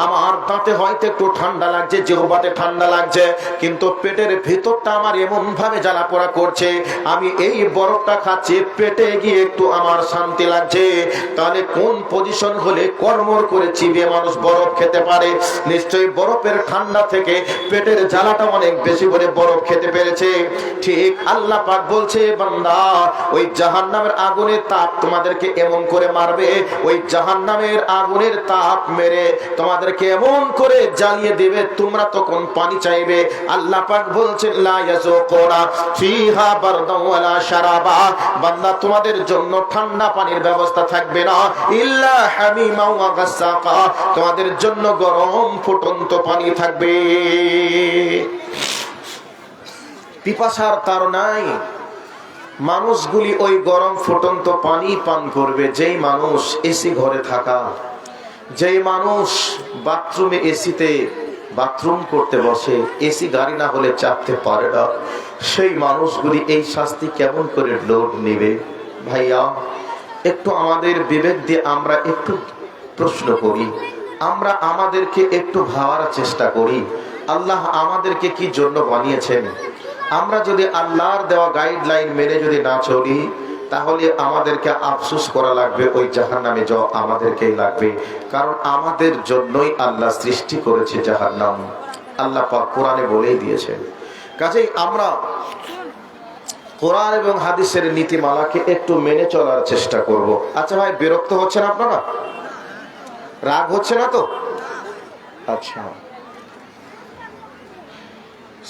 আমার দাঁতে হয়তো একটু ঠান্ডা লাগছে, জিহ্বাতে ঠান্ডা লাগছে, কিন্তু পেটের ভিতরটা আমার এমন ভাবে জ্বালা পোড়া করছে, আমি এই বরফটা খাচ্ছি পেটে গিয়ে একটু আমার শান্তি লাগছে। তাহলে কোন পজিশন হলে কর্মর করে চিবিয়ে মানুষ বরফ খেতে পারে? নিশ্চয়ই বরফের ঠান্ডা থেকে পেটের জ্বালাটা অনেক বেশি করে বরফ খেতে পেরেছে। ঠিক আল্লাহ পাক বলছে বান্দা ওই জাহান্নামের আগুনের তাপ তোমাদেরকে এমন করে মারবে, ওই জাহান্নামের আগুনের তাপ মেরে তোমাদেরকে এমন করে জ্বালিয়ে দেবে, তোমরা তখন পানি চাইবে। আল্লাহ পাক বলছেন লা ইয়াযুকুনা ফিহা বারদাও ওয়ালা শারাবা, বান্দা তোমাদের জন্য ঠান্ডা পানির ব্যবস্থা থাকবে না, ইল্লা হামিমা ওয়া গাসসাকা, তোমাদের জন্য গরম ফুটন্ত পানি থাকবে। পিপাসার তাড়নায় মানুষগুলি ওই গরম ফুটন্ত পানি পান করবে। যেই মানুষ এসি ঘরে থাকা, যেই মানুষ বাথরুমে এসিতে বাথরুম করতে বসে, এসি গাড়ি না হলে চাপতে পারে না, সেই মানুষগুলি এই শাস্তি কেমন করে লোড নেবে? ভাইয়া একটু আমাদের বিবেক দিয়ে আমরা একটু প্রশ্ন করি, আমরা আমাদেরকে একটু ভাবার চেষ্টা করি আল্লাহ আমাদেরকে কি জন্য বানিয়েছেন। আমরা যদি আল্লাহর দেওয়া গাইডলাইন মেনে যদি না চলি, তাহলে আমাদেরকে আফসোস করা লাগবে, ওই জাহান্নামে যাওয়া আমাদেরকেই লাগবে। কারণ আমাদের জন্যই আল্লাহ সৃষ্টি করেছে জাহান্নাম, আল্লাহ পাক কোরআনে বলেই দিয়েছেন। কাজেই আমরা কোরআন এবং হাদিসের নীতিমালাকে একটু মেনে চলার চেষ্টা করব। আচ্ছা ভাই, বিরক্ত হচ্ছেন আপনারা? রাগ হচ্ছে না তো? আচ্ছা,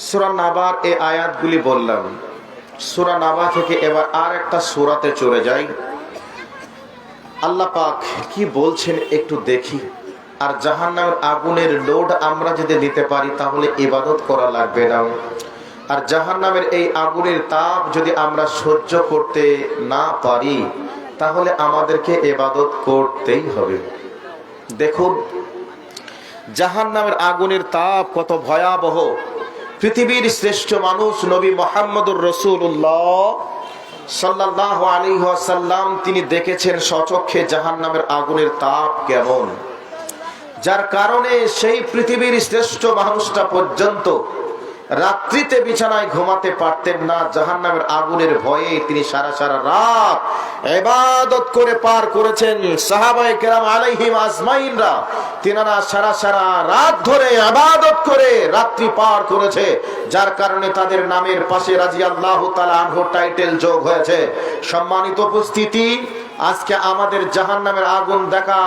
সূরা নাবার এই আয়াতগুলি বললাম। সূরা নাবা থেকে এবার আর একটা সূরাতে চলে যাই। আল্লাহ পাক কি বলছেন একটু দেখি। আর জাহান্নামের আগুনের লোড আমরা যদি নিতে পারি তাহলে ইবাদত করা লাগবে না। আর জাহান্নামের এই আগুনের তাপ যদি আমরা সহ্য করতে না পারি তাহলে আমাদেরকে ইবাদত করতেই হবে। দেখুন জাহান্নামের আগুনের তাপ কত ভয়াবহ। পৃথিবীর শ্রেষ্ঠ মানুষ নবী মুহাম্মদুর রাসূলুল্লাহ সাল্লাল্লাহু আলাইহি ওয়াসাল্লাম তিনি দেখেছেন স্বচক্ষে জাহান্নামের আগুনের তাপ কেমন, যার কারণে সেই পৃথিবীর শ্রেষ্ঠ মানুষটা পর্যন্ত রাত্রিতে বিছানায় ঘুমাতে পারতেন না। জাহান্নামের আগুনের ভয়ে তিনি সারা সারা রাত ইবাদত করে পার করেছেন। সাহাবায়ে কেরাম আলাইহিম আজমাইনরা তিনারা সারা সারা রাত ধরে ইবাদত করে রাত্রি পার করেছে, যার কারণে তাদের নামের পাশে রাদিয়াল্লাহু তাআলা আনহু টাইটেল যোগ হয়েছে। সম্মানিত উপস্থিতি, আজকে আমাদের জাহান্নামের আগুন দেখা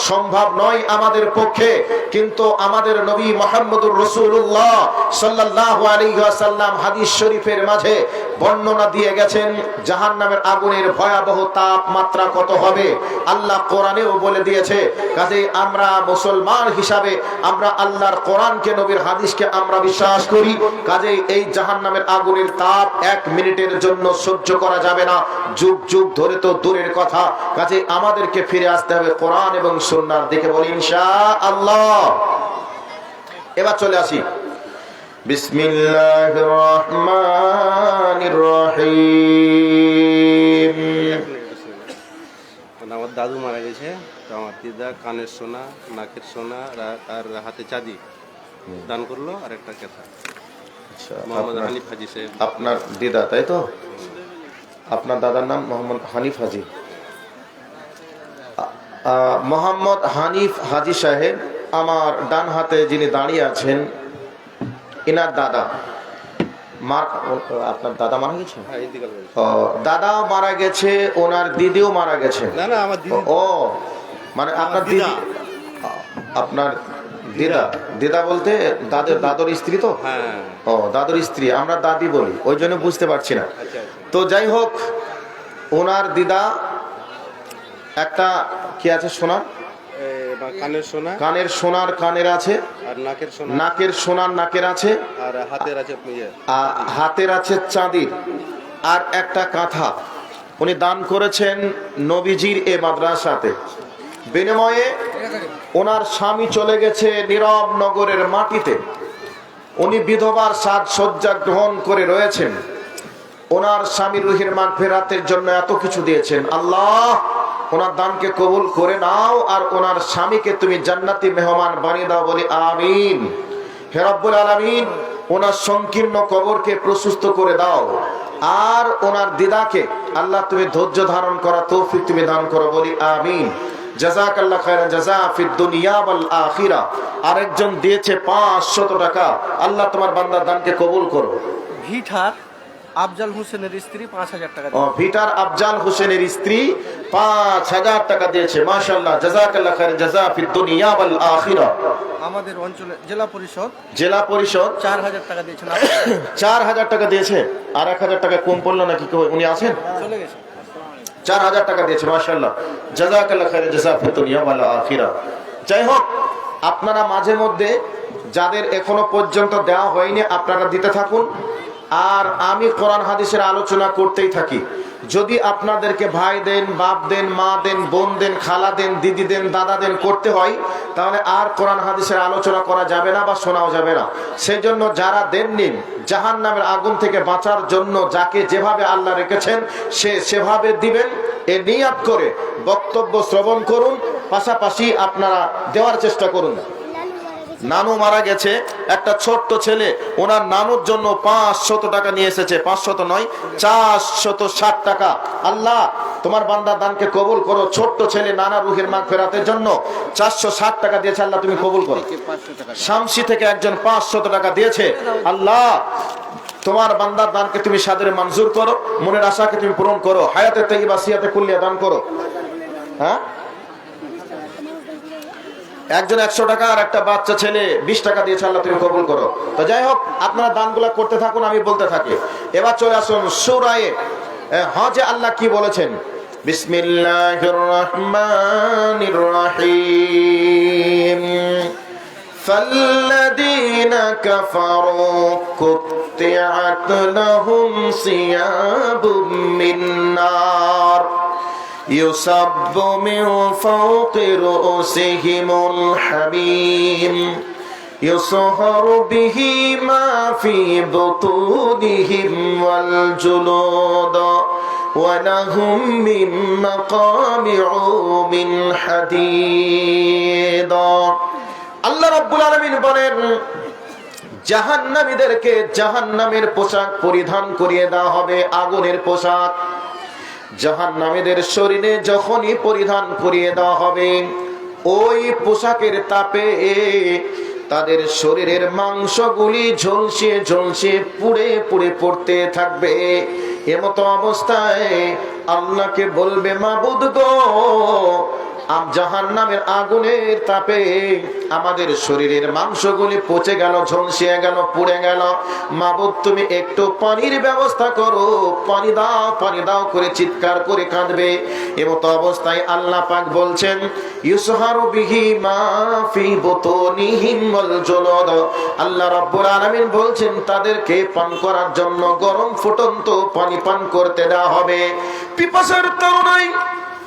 সম্ভব নয় আমাদের পক্ষে, কিন্তু আমাদের নবী মুহাম্মদুর রাসূলুল্লাহ সাল্লাল্লাহু আলাইহি ওয়াসাল্লাম হাদিস শরীফের মাঝে বর্ণনা দিয়ে গেছেন জাহান্নামের আগুনের ভয়াবহ তাপমাত্রা কত হবে। আল্লাহ কোরআনেও বলে দিয়েছে। কাজেই আমরা মুসলমান হিসাবে আমরা আল্লাহর কোরআনকে, নবীর হাদিসকে আমরা বিশ্বাস করি। কাজেই এই জাহান্নামের আগুনের তাপ 1 মিনিটের জন্য সহ্য করা যাবে না, যুগ যুগ ধরে তো দূরের কথা। কাজেই আমাদেরকে ফিরে আসতে হবে কোরআন এবং সুন্নাহর দিকে, বলি ইনশাআল্লাহ। এবার চলে আসি বিসমিল্লাহির রহমানির রহিম। আমার দাদু মারা গেছে, তো আমার দিদা কানের সোনা, নাকের সোনা আর হাতে চাঁদি দান করলো, আর একটা কথা। মোহাম্মদ হানিফ হাজি সাহেব। আপনার দিদা, তাই তো? আপনার দাদার নাম মোহাম্মদ হানিফ হাজি। মোহাম্মদ হানিফ হাজি সাহেব আমার ডান হাতে যিনি দাঁড়িয়ে আছেন, ইনার দাদা। আপনার দাদা মারা গেছে? দাদাও মারা গেছে, ওনার দিদিও মারা গেছে। ও মানে আপনার দিদি, আপনার দিদা। দিদা বলতে দাদর স্ত্রী তো? ও দাদর স্ত্রী, আমরা দাদি বলি, ওই জন্য বুঝতে পারছি না। তো যাই হোক, ওনার দিদা একটা কি আছে সোনার, কানের সোনার কানের আছে, নাকের সোনার নাকের আছে, আর হাতের আছে চাঁদির, আর একটা কাঁথা উনি দান করেছেন নবীজির এ মাদ্রাসাতে। বিনিময়ে ওনার স্বামী চলে গেছে নীরব নগরের মাটিতে। উনি বিধবার সাজসজ্জা গ্রহণ করে রয়েছেন। ওনার স্বামীর রুহের মাগফিরাতের জন্য এত কিছু দিয়েছেন। আল্লাহ ওনার দানকে কবুল করে নাও, আর ওনার স্বামীকে তুমি জান্নাতি মেহমান বানিয়ে দাও, বলি আমিন। হে রব্বুল আলামিন, ওনার সংকীর্ণ কবরকে প্রশস্ত করে দাও, আর ওনার দিদাকে আল্লাহ তুমি ধৈর্য ধারণ করা তৌফিক তুমি দান করো, বলি আমিন। জাযাকাল্লাহু খায়রান জাযা ফিদ দুনিয়া ওয়াল আখিরা। আরেকজন দিয়েছে 500 টাকা। আল্লাহ তোমার বান্দার দানকে কবুল করো। ভিটার আফজাল হোসেনের স্ত্রী 5000 টাকা। ভিটার আফজাল হোসেনের স্ত্রী 5000 টাকা দিয়েছে। মাশাআল্লাহ, জাযাকাল্লাহু খায়রান জাযা ফিদ দুনিয়া ওয়াল আখিরা। আমাদের অঞ্চলে জেলা পরিষদ 4000 টাকা দিয়েছেন। 4000 টাকা দিয়েছে। আর 1000 টাকা কম পড়লো নাকি? উনি আছেন? চলে গেছে। 4000 টাকা দিয়েছে। মাশাআল্লাহ, জাযাকাল্লাহু খায়রান জাযা ফিদ দুনিয়া ওয়াল আখিরা। যাই হোক, আপনারা মাঝে মধ্যে যাদের এখনো পর্যন্ত দেওয়া হয়নি আপনারা দিতে থাকুন, আর আমি কোরআন হাদিসের আলোচনা করতেই থাকি। যদি আপনাদেরকে ভাই দেন, বাপ দেন, মা দেন, বোন দেন, খালা দেন, দিদি দেন, দাদা দেন করতে হয়, তাহলে আর কোরআন হাদিসের আলোচনা করা যাবে না বা শোনাও যাবে না। সেই জন্য যারা দেননি, জাহান্নামের আগুন থেকে বাঁচার জন্য যাকে যেভাবে আল্লাহ রেখেছেন সে সেভাবে দিবেন, এ নিয়াত করে বক্তব্য শ্রবণ করুন, পাশাপাশি আপনারা দেওয়ার চেষ্টা করুন। নানু মারা গেছে, একটা ছোট্ট ছেলে ওনার নানুর জন্য 500 টাকা নিয়ে এসেছে। 500 নয়, 460 টাকা। আল্লাহ তোমার বান্দার দানকে কবুল করো। ছোট্ট ছেলে নানা রুহের মাগফিরাতের জন্য 460 টাকা দিয়েছে। আল্লাহ তুমি কবুল করো। শামসি থেকে একজন 500 টাকা দিয়েছে। আল্লাহ তোমার বান্দার দানকে তুমি সাদরে মঞ্জুর করো, মনের আশাকে তুমি পূরণ করো, হায়াতে তাইয়্যিবা সিয়াতে কুল্লিয়া দান করো। হ্যাঁ, একজন 100 টাকা, আর একটা বাচ্চা ছেলে 20 টাকা দিয়েছে। আল্লাহ তুমি কবুল করো। তো যাই হোক, আপনারা দানগুলা করতে থাকুন, আমি বলতে থাকি। এবার চলে আসুন সূরা হজে। আল্লাহ কি বলেছেন? বিসমিল্লাহির রহমানির রহিম فالذين كفروا قطعت لهم ثياب من نار يصب من فوق رؤوسهم الحميم يصهر به ما في بطونهم والجلود ولهم من مقامع من حديد আল্লাহ রাব্বুল আলামিন বলেন জাহান্নামীদেরকে জাহান্নামের পোশাক পরিধান করিয়ে দেওয়া হবে, আগুনের পোশাক। জাহান্নামীদের শরীরে যখনই পরিধান করিয়ে দেওয়া হবে, ওই পোশাকের তাপে তাদের শরীরের মাংসগুলি ঝলসে ঝলসে পুড়ে পুড়ে পড়তে থাকবে। এমতো অবস্থায় আল্লাহকে বলবে, মাবুদ গো, জাহান্নামের আগুনের তাপে আমাদের শরীরের মাংসগুলি পচে গেল, ঝলসে গেল, পুড়ে গেল। মাবুদ, তুমি একটু পানির ব্যবস্থা করো, পানি দাও, পানি দাও করে চিৎকার করে কাঁদবে। এমতো অবস্থায় আল্লাহ পাক বলছেন, ইউসহারু বিহি মা ফি বুতুনিহিম ওয়াল জুলুদ। আল্লাহ রাব্বুল আলামিন বলছেন তাদেরকে পান করার জন্য গরম ফুটন্ত পানি পান করতে দেওয়া হবে। পিপাসার তরুণাই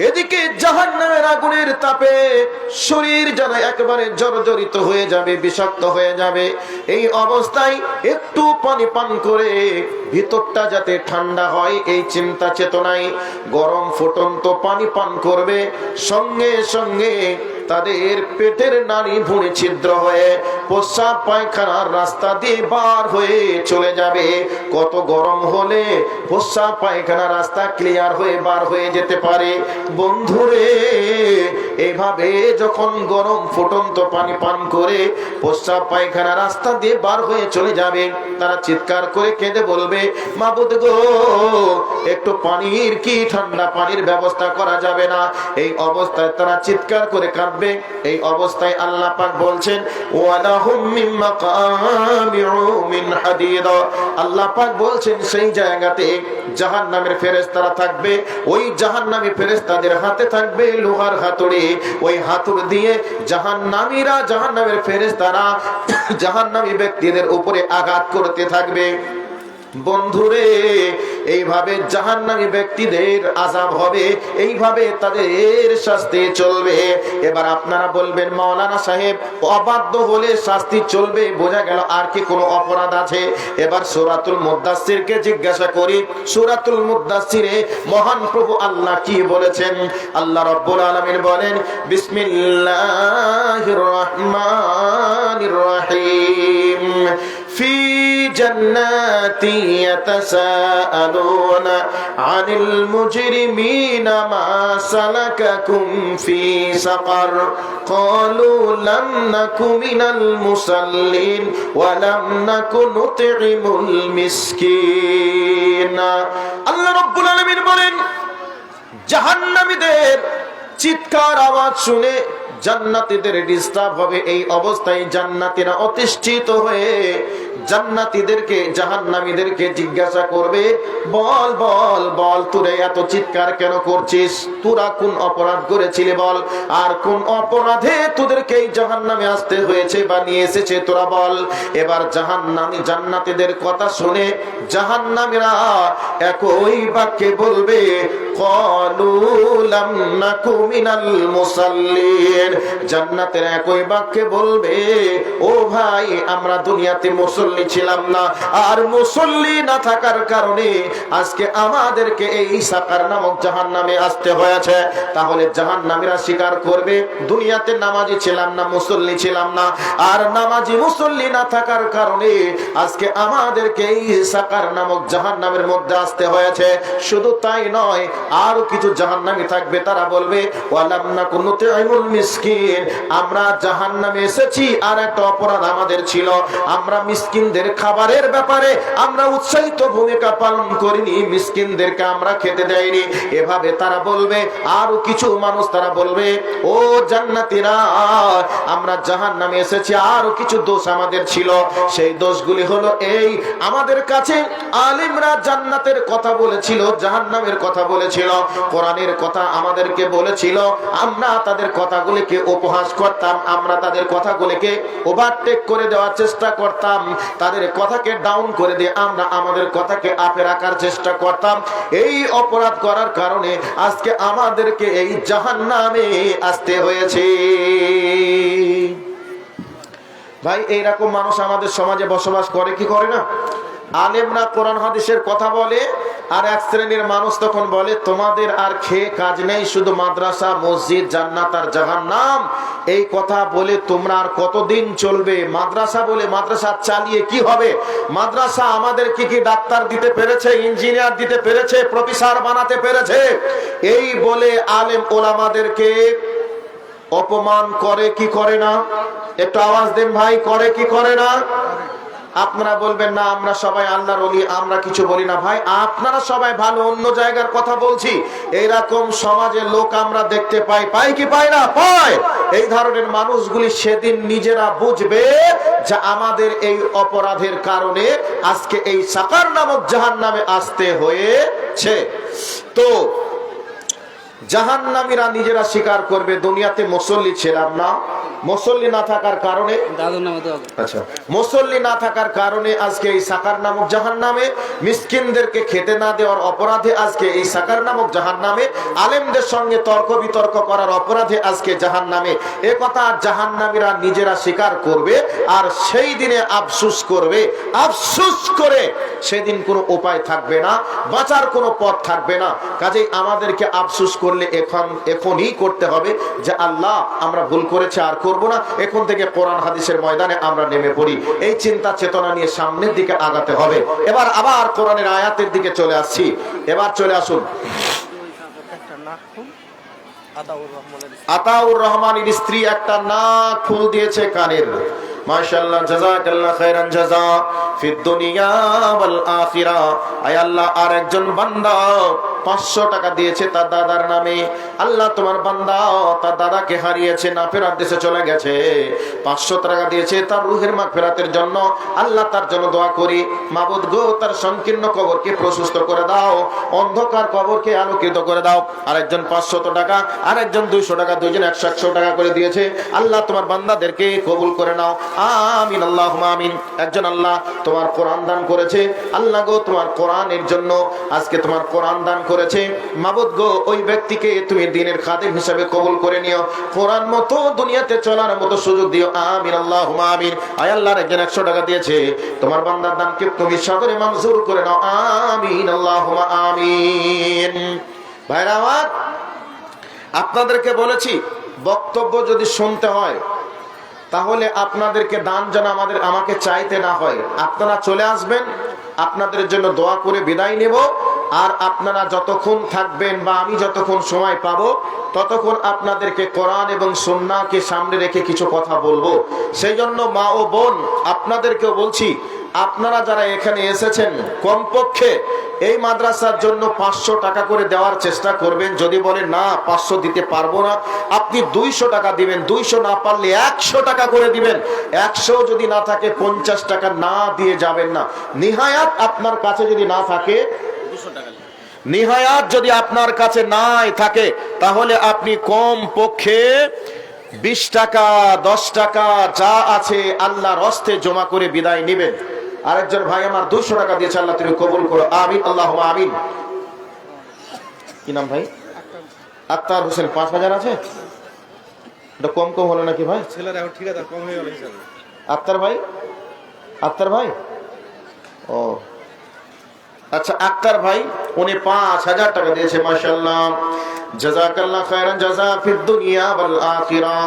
এদিকে জাহান্নামের আগুনের তাপে শরীর যেন একেবারে জর্জরিত হয়ে যাবে, বিষাক্ত হয়ে যাবে। এই অবস্থায় একটু পানি পান করে ভিতরটা যাতে ঠান্ডা হয়, এই চিন্তা চেতনায় গরম ফুটন্ত পানি পান করবে। সঙ্গে সঙ্গে তাদের পেটের নাড়ি ভুঁড়ি ছিদ্র হয়ে প্রস্রাব পায়খানার রাস্তা দিয়ে বার হয়ে চলে যাবে। কত গরম হলে প্রস্রাব পায়খানার রাস্তা ক্লিয়ার হয়ে বার হয়ে যেতে পারে। বন্ধুরে, এইভাবে যখন গরম ফুটন্ত পানি পান করে প্রস্রাব পায়খানা রাস্তা দিয়ে বার হয়ে চলে যাবে, তারা চিৎকার করে কেঁদে বলবে, মাবুদ গো, একটু পানির কি ঠান্ডা পানির ব্যবস্থা করা যাবে না? এই অবস্থায় তারা চিৎকার করে কাঁদবে। এই অবস্থায় আল্লাহ পাক বলছেন, ওয়ালাহুম মিন মাকামিউ মিন হাদিদ। আল্লাহ পাক বলছেন সেই জায়গাতে জাহান্নামের ফেরেশতারা থাকবে। ওই জাহান্নামী ফেরেশতাদের হাতে থাকবে লোহার হাতুড়ি। ওই হাতুড়ি দিয়ে জাহান্নামীরা, জাহান্নামের ফেরেশতারা জাহান্নামী ব্যক্তিদের উপরে আঘাত করতে থাকবে। বন্ধুরে, এইভাবে জাহান্নামী ব্যক্তিদের আযাব হবে, এইভাবে তাদের শাস্তি চলবে। এবার আপনারা বলবেন, মাওলানা সাহেব, অবাধ্য হলে শাস্তি চলবে, বোঝা গেল আর কি কোনো অপরাধ আছে? এবার সূরাতুল মুদ্দাসসিরকে জিজ্ঞাসা করি, সূরাতুল মুদ্দাসসিরে মহান প্রভু আল্লাহ কি বলেছেন? আল্লাহ রাব্বুল আলামিন বলেন, বিসমিল্লাহির রহমানির রহিম ফি জান্নাতি ইয়াতাসাআলুনা আনিল মুজরিমিনা মা সালাকাকুম ফি সাকার ক্বালু লাম নাকু মিনাল মুসাল্লিন ওয়া লাম নাকু নুতঈমুল মিসকিন। আল্লাহ রাব্বুল আলামিন বলেন, জাহান্নামীদের চিৎকার আওয়াজ শুনে জান্নাতীদের ডিস্টার্ব হবে। এই অবস্থায় জান্নাতীরা অতিষ্ঠিত হয়ে জান্নাতীদেরকে, জাহান্নামীদেরকে জিজ্ঞাসা করবে, বল বল বল, তোরা এত চিৎকার কেন করছিস? তোরা কোন অপরাধ করেছিলি বল, আর কোন অপরাধে তোদেরকে এই জাহান্নামে আসতে হয়েছে বা নিয়ে এসেছে তোরা বল। এবার জাহান্নামী জান্নাতীদের কথা শুনে জাহান্নামীরা একই বাক্যে বলবে, ক্বালু লাম নাকু মিনাল মুসাল্লিন। জান্নাতের একই বাক্যে বলবে, ও ভাই, আমরা দুনিয়াতে মুসল্লি ছিলাম না, আর মুসল্লি না থাকার কারণে আজকে আমাদেরকে এই সাকার নামক জাহান্নামে আসতে হয়েছে। তাহলে জাহান্নামীরা স্বীকার করবে, দুনিয়াতে নামাজি ছিলাম না, মুসল্লি ছিলাম না, আর নামাজি মুসল্লি না থাকার কারণে আজকে আমাদেরকে এই সাকার নামক জাহান্নামের মধ্যে আসতে হয়েছে। শুধু তাই নয়, আরো কিছু জাহান্নামী থাকবে, তারা বলবে, ওয়ালাম নাকু নুতঈমুল মিসকিন। আমরা জাহান্নামে এসেছি, আর একটা অপরাধ আমাদের ছিল, আমরা মিসকিন মিসকিনদের খাবারের ব্যাপারে আমরা উৎসাহিত ভূমিকা পালন করিনি, মিসকিনদেরকে আমরা খেতে দেয়নি। এভাবে তারা বলবে, আরো কিছু মানুষ তারা বলবে, ও জান্নাতীরা, আমরা জাহান্নামে এসেছি, আরো কিছু দোষ আমাদের ছিল। সেই দোষগুলি হলো এই, আমাদের কাছে আলিমরা জান্নাতের কথা বলেছিল, জাহান্নামের কথা বলেছিল, কোরআনের কথা আমাদেরকে বলেছিল, আমরা তাদের কথাগুলিকে উপহাস করতাম, আমরা তাদের কথাগুলিকে ওভারটেক করে দেওয়ার চেষ্টা করতাম, তাদের কথাকে ডাউন করে দিয়ে আমরা আমাদের কথাকে আপে রাখার চেষ্টা করতাম। এই অপরাধ করার কারণে আজকে আমাদেরকে এই জাহান্নামে আসতে হয়েছে। ভাই, এইরকম মানুষ আমাদের সমাজে বসবাস করে কি করে না? আলেমরা কোরআন হাদিসের কথা বলে, আর এক শ্রেণীর মানুষ তখন বলে, তোমাদের আর খেয়ে কাজ নেই, শুধু মাদ্রাসা, মসজিদ, জান্নাত আর জাহান্নাম, এই কথা বলে তোমরা আর কতদিন চলবে? মাদ্রাসা বলে মাদ্রাসা চালিয়ে কি হবে? মাদ্রাসা আমাদেরকে কি ডাক্তার দিতে পেরেছে, ইঞ্জিনিয়ার দিতে পেরেছে, প্রফেসর বানাতে পেরেছে? এই বলে আলেম ওলামাদেরকে অপমান করে কি করে না? একটু আওয়াজ দেন ভাই, করে কি করে না? আপনারা বলবেন না আমরা সবাই আল্লাহর ওলি, আমরা কিছু বলি না। ভাই, আপনারা সবাই ভালো, অন্য জায়গার কথা বলছি। এইরকম সমাজের লোক আমরা দেখতে পাই, পাই কি পাই না? পাই। এই ধরনের মানুষগুলি সেদিন নিজেরা বুঝবে যে আমাদের এই অপরাধের কারণে আজকে এই সাকার নামক জাহান্নামে আসতে হয়েছে। তো জাহান্নামীরা নিজেরা স্বীকার করবে, দুনিয়াতে মুসল্লি ছিলাম না, মুসল্লি না থাকার কারণে, আচ্ছা, মুসল্লি না থাকার কারণে আজকে এই সাকার নামক জাহান্নামে, মিসকিনদেরকে খেতে না দেওয়ার অপরাধে আজকে এই সাকার নামক জাহান্নামে, আলেমদের সঙ্গে তর্ক বিতর্ক করার অপরাধে আজকে জাহান্নামে। এ কথা জাহান্নামীরা নিজেরা স্বীকার করবে, আর সেই দিনে আফসোস করবে। আফসোস করে সেদিন কোনো উপায় থাকবে না, বাঁচার কোনো পথ থাকবে না। কাজেই আমাদেরকে আফসোস করলে এখনই করতে হবে যে আল্লাহ, আমরা ভুল করেছি, আর করব না, এখন থেকে কোরআন হাদিসের ময়দানে আমরা নেমে পড়ি। এই চিন্তা চেতনা নিয়ে সামনের দিকে আগাতে হবে। এবার আবার কোরআনের আয়াতের দিকে চলে আসছি। এবার চলে আসুন, আতাউর রহমানের স্ত্রী একটা নাক ফুল দিয়েছে কানের। মাশাআল্লাহ, জাযাকাল্লাহ খাইরান জাযা ফিদ দুনিয়া ওয়াল আখিরা। আয় আল্লাহ, আর একজন বান্দা 500 টাকা দিয়েছে তার দাদার নামে। আল্লাহ, তোমার বান্দা তার দাদাকে হারিয়েছে, না ফেরার দেশে চলে গেছে, 500 টাকা দিয়েছে তার রূহের মাগফিরাতের জন্য। আল্লাহ, তার জন্য দোয়া করি, মাবুদ গো, তার সংকীর্ণ কবরকে প্রশস্ত করে দাও, অন্ধকার কবরকে আলোকিত করে দাও। আরেকজন 500 টাকা, আরেকজন 200 টাকা, দুইজন 100 টাকা করে দিয়েছে। আল্লাহ, তোমার বান্দাদেরকে কবুল করে নাও, আমিন আল্লাহুম্মা আমিন। একজন আল্লাহ তোমার কোরআন দান করেছে, আল্লাহ গো, তোমার কোরআনের জন্য আজকে তোমার কোরআন দান করেছে, মাবুদ গো, ওই ব্যক্তিকে তুমি দ্বীনের খাদেম হিসেবে কবুল করে নিও, কোরআন মতো দুনিয়াতে চলার মতো সুযোগ দিও, আমিন আল্লাহুম্মা আমিন। আয় আল্লাহ, একজন 100 টাকা দিয়েছে, তোমার বান্দার দানকে তুমি সাদরে মঞ্জুর করে নাও, আমিন আল্লাহুম্মা আমিন। ভাইরা আমার, আপনাদেরকে বলেছি, বক্তব্য যদি শুনতে হয় তাহলে আপনাদেরকে দান যেন আমাকে চাইতে না হয়। আপনারা চলে আসবেন, আপনাদের জন্য দোয়া করে বিদায় নেব। আর আপনারা যতক্ষণ থাকবেন বা আমি যতক্ষণ সময় পাবো ততক্ষণ আপনাদেরকে কোরআন এবং সুন্নাহকে সামনে রেখে কিছু কথা বলবো। সেই জন্য মা ও বোন, আপনাদেরকেও বলছি, আপনারা যারা এখানে এসেছেন কমপক্ষে এই মাদ্রাসার জন্য 500 টাকা করে দেওয়ার চেষ্টা করবেন। যদি বলেন না 500 দিতে পারবো না, আপনি 200 টাকা দিবেন, 200 না পারলে 100 টাকা করে দিবেন। 100 যদি না থাকে 50 টাকা না দিয়ে যাবেন না। নিহায়াত আপনার কাছে যদি না থাকে, নিহায়াত যদি আপনার কাছে নাই থাকে, তাহলে আপনি কম পক্ষে 20 টাকা 10 টাকা যা আছে আল্লাহর হস্তে জমা করে বিদায় নেবেন। আরেকজন ভাই আমার 200 টাকা দিয়েছে, আল্লাহ তুমি কবুল করো, আমিন আল্লাহুম্মা আমিন। কি নাম ভাই? আক্তার হোসেন। 5000 আছে, এটা কম হলো নাকি ভাই? ছেলেরা এখন ঠিকাদার কম হয়ে গেল হিসাবে। আক্তার ভাই, আক্তার ভাই, ও আচ্ছা, আক্তার ভাই উনি 5000 টাকা দিয়েছে, মাশাআল্লাহ, জাযাকাল্লাহ খাইরান জাযা ফিদ দুনিয়া ওয়াল আখিরা।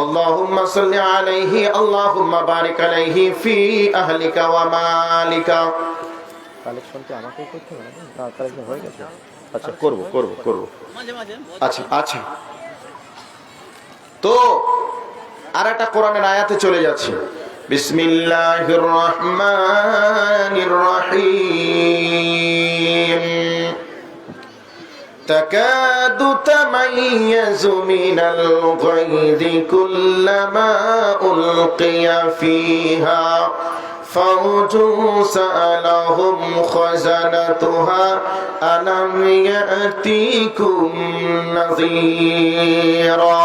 আল্লাহুম্মা সাল্লি আলাইহি, আল্লাহুম্মা বারিক আলাইহি ফি আহলিকা ওয়া মালিকা। কালেকশন কি আমাকে করতে হবে না? কালেকশন হয়ে গেছে, আচ্ছা করব মাঝে মাঝে, আচ্ছা আচ্ছা। তো আর একটা কোরআনের আয়াতে চলে যাচ্ছে। বিসমিল্লাহির রহমানির রহিম تكاد تميز من الغيظ كلما ألقي فيها فوج سألهم خزنتها ألم يأتيكم نذيرا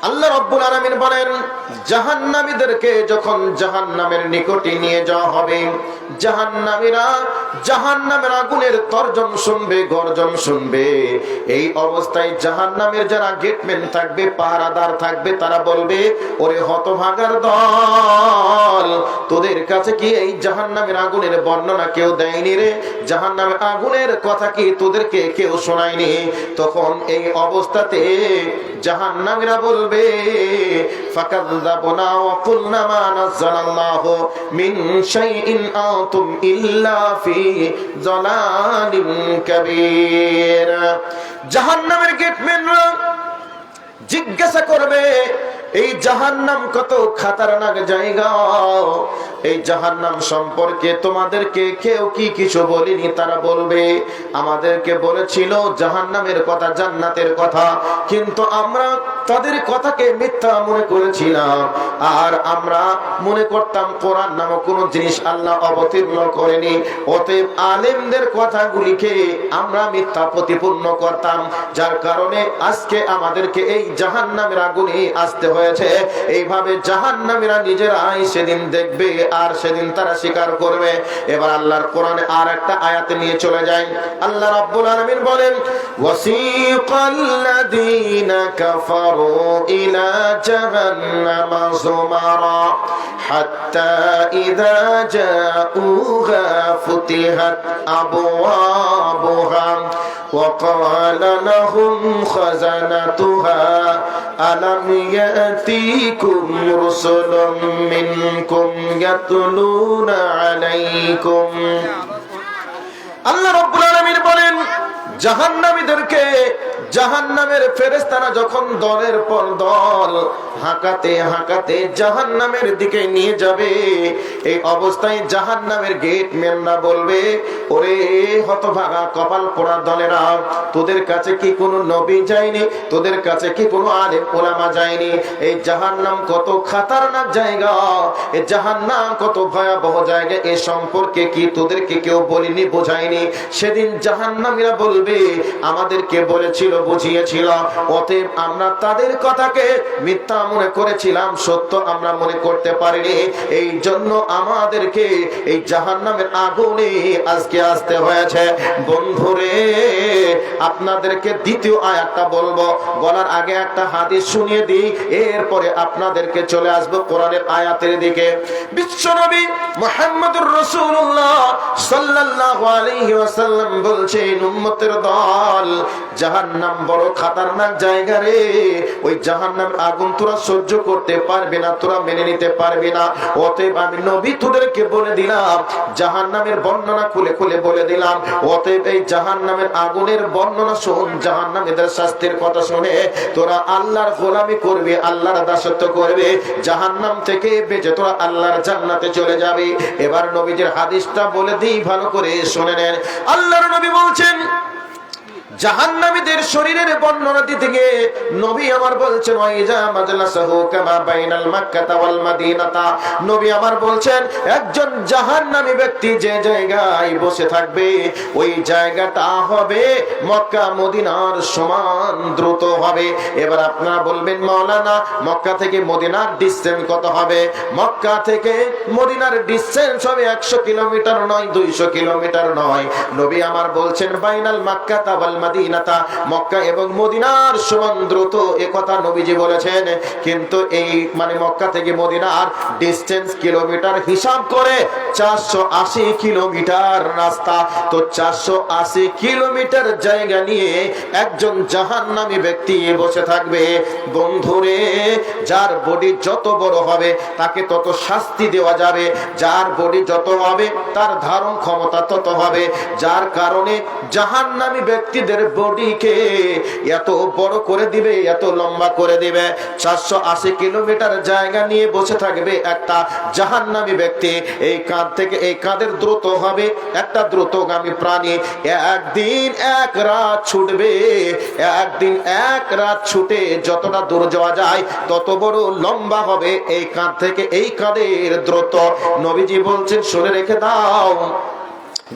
আল্লাহ রাব্বুল আলামিন বলেন, জাহান্নামীদেরকে যখন জাহান্নামের নিকটে নিয়ে যাওয়া হবে, জাহান্নামীরা জাহান্নামের আগুনের তর্জন শুনবে, গর্জন শুনবে। এই অবস্থায় জাহান্নামের যারা গেটম্যান থাকবে, পাহারাদার থাকবে, তারা বলবে, ওরে হতভাগার দল, তোদের কাছে কি এই জাহান্নামের আগুনের বর্ণনা কেউ দেয়নি রে? জাহান্নামের আগুনের কথা কি তোদেরকে কেউ শোনায়নি? তখন এই অবস্থাতে জাহান্নামীরা বলবে, ফাকাযযাবনা ওয়া কুলনা মা নাযালাল্লাহু মিন শাইইন আনতুম ইল্লা ফি যালালিন কাবীর। জাহান্নামের গেটম্যানরা জিজ্ঞাসা করবে, এই জাহান্নাম কত খতরনাক জায়গা, এই জাহান্নাম সম্পর্কে তোমাদেরকে কেউ কি কিছু বলেনি? তারা বলবে, আমাদেরকে বলেছিল জাহান্নামের কথা, জান্নাতের কথা, কিন্তু আমরা তাদের কথাকে মিথ্যা মনে করেছিলাম। আর আমরা মনে করতাম কোরআন নামক কোন জিনিস আল্লাহ অবতীর্ণ করেনি, অতএব আলেমদের কথাগুলিকে আমরা মিথ্যা প্রতিপন্ন করতাম, যার কারণে আজকে আমাদেরকে এই জাহান্নামের আগুনে আসতে হয়েছে। এইভাবে জাহান্নামীরা নিজেরাই সেদিন দেখবে, আর সেদিন তারা স্বীকার করবে। এবার আল্লাহর কোরআনে আর একটা আয়াতে নিয়ে চলে যায়। আল্লাহ রাব্বুল আলামিন বলেন, ওয়াসিকাল্লাযীনা কাফারু ইলা জাহান্নামা যুমারা হাত্তা ইযা জাউহা ফুতিহাত আবওয়াবুহা ওয়া ক্বালা লাহুম খাযানাতুহা আলাম ইয়াতিকুম রুসুলুম মিনকুম ইয়াতলুনা আলাইকুম। আল্লাহ রাব্বুল আলামিন বলেন, জাহান্নামীদেরকে জাহান্নামের ফেরেশতারা যখন দলের পর দল হাঁকাতে হাঁকাতে জাহান্নামের দিকে নিয়ে যাবে, এই অবস্থায় জাহান্নামের গেটম্যানরা বলবে, ওরে হতভাগা কপাল পোড়া দলেরা, তোদের কাছে কি কোনো নবী যায়নি? তোদের কাছে কি কোনো আলেম ওলামা যায়নি? এই জাহান্নাম কত খতরনাক জায়গা, এই জাহান্নাম কত ভয়াবহ জায়গা, এ সম্পর্কে কি তোদেরকে কেউ বলেনি, বোঝায়নি? সেদিন জাহান্নামীরা বলবে, আমাদেরকে বলেছিল, বুঝিয়েছিল, অতএব আমরা তাদের কথাকে মিথ্যা মনে করেছিলাম, সত্য আমরা মনে করতে পারিনি, এই জন্য আমাদেরকে এই জাহান্নামের আগুনে আজকে আসতে হয়েছে। বন্ধুরে, আপনাদেরকে দ্বিতীয় আয়াতটা বলবো, বলার আগে একটা হাদিস শুনিয়ে দিই, এরপরে আপনাদেরকে চলে আসবো কোরআনের আয়াতের দিকে। বিশ্বনবী মুহাম্মদুর রাসূলুল্লাহ সাল্লাল্লাহু আলাইহি ওয়াসাল্লাম বলছেন, উম্মতের দল, জাহান্নাম বড় খতরনাক জায়গা রে, ওই জাহান্নামের আগুন তোরা সহ্য করতে পারবে না, তোরা মেনে নিতে পারবে না। অতএব আমি নবী তোদেরকে বলে দিলাম, জাহান্নামের বর্ণনা খুলে খুলে বলে দিলাম। অতএব এই জাহান্নামের আগুনের বর্ণনা শোন, জাহান্নামীদের শাস্তির কথা শুনে তোরা আল্লাহর গোলামি করবে, আল্লাহর দাসত্ব করবে, জাহান্নাম থেকে বেঁচে তোরা আল্লাহর জান্নাতে চলে যাবে। এবার নবীজির হাদিসটা বলে দিই, ভালো করে শুনে নেন। আল্লাহর নবী বলছেন, জাহান্নামীদের শরীরের বর্ণনা দিতে গিয়ে নবী আমার বলছেন, ওয়াইজা মাজলাসাহু কামা বাইনাল মাক্কাতা ওয়াল মাদিনাতা, নবী আমার বলছেন, একজন জাহান্নামী ব্যক্তি যে জায়গায় বসে থাকবে, ওই জায়গাটা হবে মক্কা মদিনার সমান দ্রুত হবে। এবার আপনারা বলবেন, মাওলানা মক্কা থেকে মদিনার ডিসটেন্স কত হবে? মক্কা থেকে মদিনার ডিসটেন্স হবে 100 কিলোমিটার নয়, 200 কিলোমিটার নয়। নবী আমার বলছেন, বাইনাল মাক্কাতা ওয়াল মাদিনাতা, মক্কা এবং মদিনার সমান দ্রুত, এ কথা নবীজি বলেছেন। কিন্তু এই মানে মক্কা থেকে মদিনার ডিসটেন্স কিলোমিটার হিসাব করে 480 কিলোমিটার রাস্তা। তো 480 কিলোমিটার জায়গা নিয়ে একজন জাহান্নামী ব্যক্তি বসে থাকবে। বন্ধুরে, যার বডি যত বড় হবে তাকে তত শাস্তি দেওয়া যাবে, যার বডি যত হবে তার ধারণ ক্ষমতা তত হবে, যার কারণে জাহান্নামী ব্যক্তিদের নবীদের বডিকে এত বড় করে দিবে, এত লম্বা করে দিবে, 480 কিলোমিটার জায়গা নিয়ে বসে থাকবে একটা জাহান্নামী ব্যক্তি। এই কাঁধ থেকে এই কাঁধের দ্রুত হবে একটা দ্রুতগামী প্রাণী, একদিন এক রাত ছুটবে, একদিন এক রাত ছুটে যতটা দূর যাওয়া যায় তত বড় লম্বা হবে এই কাঁধ থেকে এই কাঁধের দ্রুত। নবীজি বলছেন শুনে রেখে দাও,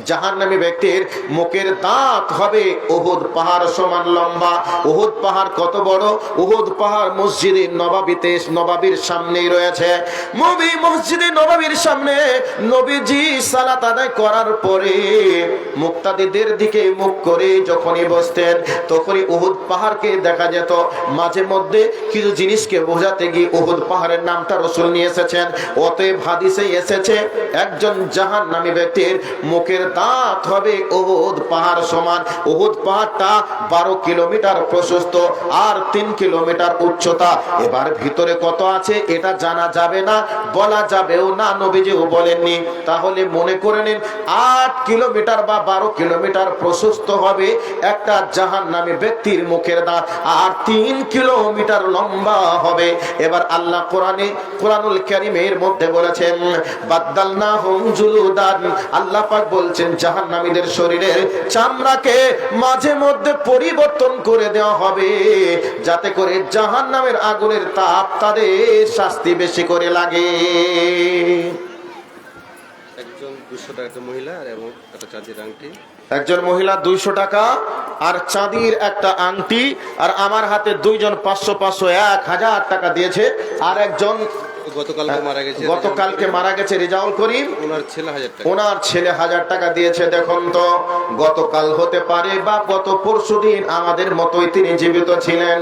জাহান্নামী ব্যক্তির মুখের দাঁত হবে উহুদ পাহাড় সমান লম্বা। উহুদ পাহাড় কত বড়? উহুদ পাহাড় মসজিদে নববীতে নববীর সামনেই রয়েছে। মসজিদে নববীর সামনে নবীজি সালাত আদায় করার পরে মুক্তাদিদের দিকে মুখ করে যখনই বসতেন তখনই উহুদ পাহাড়কে দেখা যেত। মাঝে মধ্যে কিছু জিনিসকে বোঝাতে গিয়ে উহুদ পাহাড়ের নামটা রাসূল নিয়ে এসেছেন। অতএব হাদিসে এসেছে একজন জাহান্নামী ব্যক্তির মুখের দাঁত হবে উহুদ পাহাড় সমান। উহুদ পাহাড়টা 12 কিলোমিটার প্রশস্ত আর 3 কিলোমিটার উচ্চতা। এবার ভিতরে কত আছে এটা জানা যাবে না, বলা যাবেও না, নবীজিও বলেননি। তাহলে মনে করে নিন 8 কিলোমিটার বা 12 কিলোমিটার প্রশস্ত হবে একটা জাহান্নামী ব্যক্তির মুখের দাঁত, আর 3 কিলোমিটার লম্বা হবে। এবার আল্লাহ কোরআনুল কারীমের মধ্যে বলেছেন বাদদালনাহুম জুলুদান, আল্লাহ পাক বলছেন জাহান্নামীদের শরীরের চামড়াকে মাঝে মধ্যে পরিবর্তন করে দেওয়া হবে যাতে করে জাহান্নামের আগুনের তাপ তাদের শাস্তি বেশি করে লাগে। একজন 200 টাকা মহিলা আর এবং একটা চাঁদির আংটি, একজন মহিলা 200 টাকা আর চাঁদির একটা আংটি, আর আমার হাতে দুইজন 500 500 1000 টাকা দিয়েছে। আর একজন গতকালকে মারা গেছে রেজাউল করিম, ওনার ছেলে 1000 টাকা দিয়েছে। দেখুন তো, গতকাল হতে পারে বা গত পরশুদিন আমাদের মতোই তিনি জীবিত ছিলেন,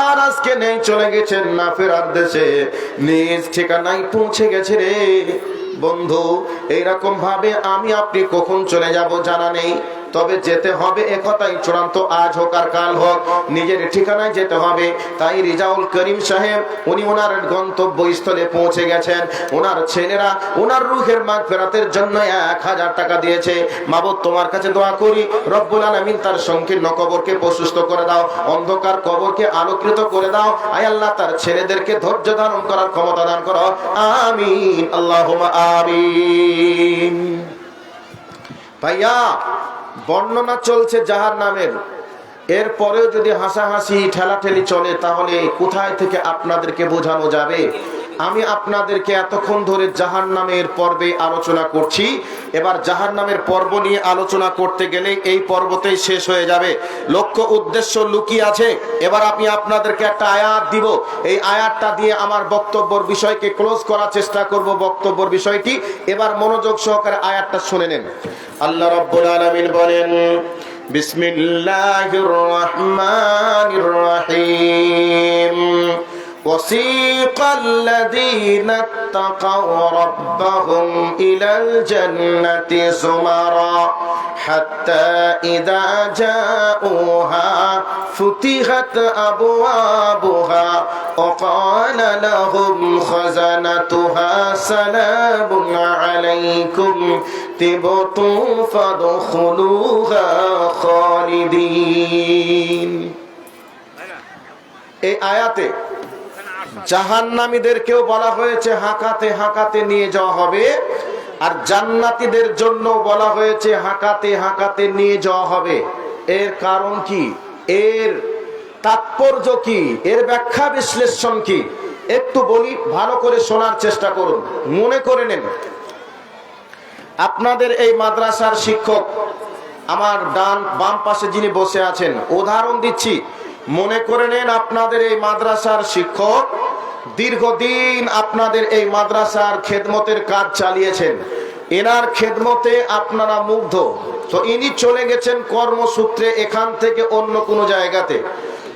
আর আজকে নেই, চলে গেছেন না ফেরার দেশে, নিজ ঠিকানায় পৌঁছে গেছে রে বন্ধু। এইরকম ভাবে আমি আপনি কখন চলে যাব জানা নেই, তবে যেতে হবে একথাই চূড়ান্ত, আজ হোক আর কাল হোক নিজের ঠিকানায় যেতে হবে। তাই রেজাউল করিম সাহেব উনি ওনার গন্তব্যস্থলে পৌঁছে গেছেন। ওনার ছেলেরা ওনার রূহের মাগফিরাতের জন্য 1000 টাকা দিয়েছে। মাবুদ তোমার কাছে দোয়া করি রব্বুল আলামিন তার সংকীর্ণ কবরকে প্রশস্ত করে দাও, অন্ধকার কবরকে আলোকিত করে দাও। আয় আল্লাহ তার ছেলেদেরকে ধৈর্য ধারণ করার ক্ষমতা দান করো, আমিন আল্লাহুম্মা আমিন। ভাইয়া বর্ণনা চলছে জাহান্নামের, এরপরেও যদি হাসাহাসি ঠেলাঠেলি চলে তাহলে কোথায় থেকে আপনাদেরকে বোঝানো যাবে? আমি আপনাদেরকে এতক্ষণ ধরে জাহান্নামের পর্বে আলোচনা করছি। এবার জাহান্নামের পর্ব নিয়ে আলোচনা করতে গেলে এই পর্বতেই শেষ হয়ে যাবে, লক্ষ্য উদ্দেশ্য লুকিয়ে আছে। এবার আমি আপনাদেরকে একটা আয়াত দিব, এই আয়াতটা দিয়ে আমার বক্তব্যের বিষয়কে ক্লোজ করার চেষ্টা করব। বক্তব্যের বিষয়টি এবার মনোযোগ সহকারে আয়াতটা শুনে নেন। আল্লাহ রাব্বুল আলামিন বলেন বিসমিল্লাহির রহমানির রহিম وسيق الذين اتقوا ربهم إلى الجنة زمرا حتى إذا جاءوها فتحت أبوابها وقال لهم خزنتها سلام عليكم طبتم فادخلوها خالدين। এই আয়াতে জাহান্নামীদেরকেও বলা হয়েছে হাঁকাতে হাঁকাতে নিয়ে যাওয়া হবে, আর জান্নাতীদের জন্য বলা হয়েছে হাঁকাতে হাঁকাতে নিয়ে যাওয়া হবে। এর কারণ কি, এর তাৎপর্য কি, এর ব্যাখ্যা বিশ্লেষণ কি একটু বলি, ভালো করে শোনার চেষ্টা করুন, মনে করে নেন। আপনাদের এই মাদ্রাসার শিক্ষক আমার বাম পাশে যিনি বসে আছেন, উদাহরণ দিচ্ছি, মনে করে নেন আপনাদের এই মাদ্রাসার শিক্ষক দীর্ঘদিন আপনাদের এই মাদ্রাসার খেদমতের কাজ চালিয়েছেন, এনার খেদমতে আপনারা মুগ্ধ। তো ইনি চলে গেছেন কর্মসূত্রে এখান থেকে অন্য কোনো জায়গাতে,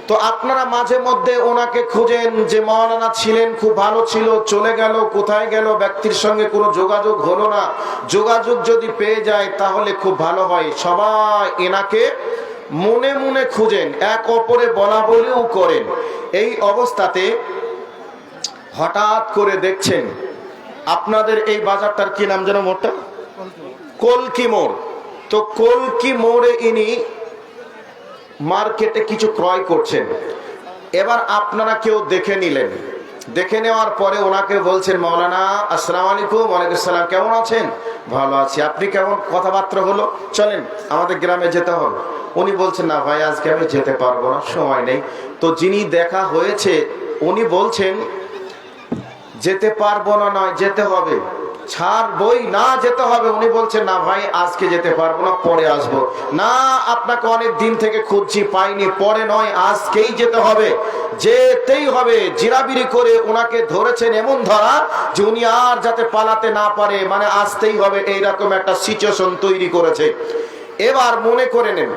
তো আপনারা মাঝে মধ্যে ওনাকে খুঁজেন যে মাওলানা ছিলেন, খুব ভালো ছিল, চলে গেল, কোথায় গেল, ব্যক্তির সঙ্গে কোনো যোগাযোগ হলো না। যোগাযোগ যদি পেয়ে যায় তাহলে খুব ভালো হয়। সবাই এনাকে মনে মনে খুঁজেন, এক অপরে বলা বলেও করেন। এই অবস্থাতে হঠাৎ করে দেখছেন আপনাদের এই বাজারটার কি নাম যেন, মোড়টা কলকি মোড়। তো কলকি মোড়ে ইনি মার্কেটে কিছু ক্রয় করছেন। এবার আপনারা কেউ দেখে নিলেন, দেখে নেওয়ার পরে ওনাকে বলছেন, মাওলানা আসসালামু আলাইকুম। ওয়ালাইকুম আসসালাম, কেমন আছেন? ভালো আছি, আপনি কেমন? কথাবার্তা হলো, চলেন আমাদের গ্রামে যেতে হবে। উনি বলছেন, না ভাই আজকে আমি যেতে পারবো না, সময় নেই। তো যিনি দেখা হয়েছে উনি বলছেন, যেতে পারবো না, নয় যেতে হবে, ছাড়বই না, যেতে হবে। উনি বলছেন, না ভাই আজকে যেতে পারবো না, পরে আসবো। না, আপনাকে অনেক দিন থেকে খুঁজছি, পাইনি, পরে নয় আজকেই যেতে হবে, যেতেই হবে। জিরাবিরি করে ওনাকে ধরেছেন, এমন ধরা যে উনি আর যাতে পালাতে না পারে, মানে আসতেই হবে, এইরকম একটা সিচুয়েশন তৈরি করেছে। এবার মনে করে নেন,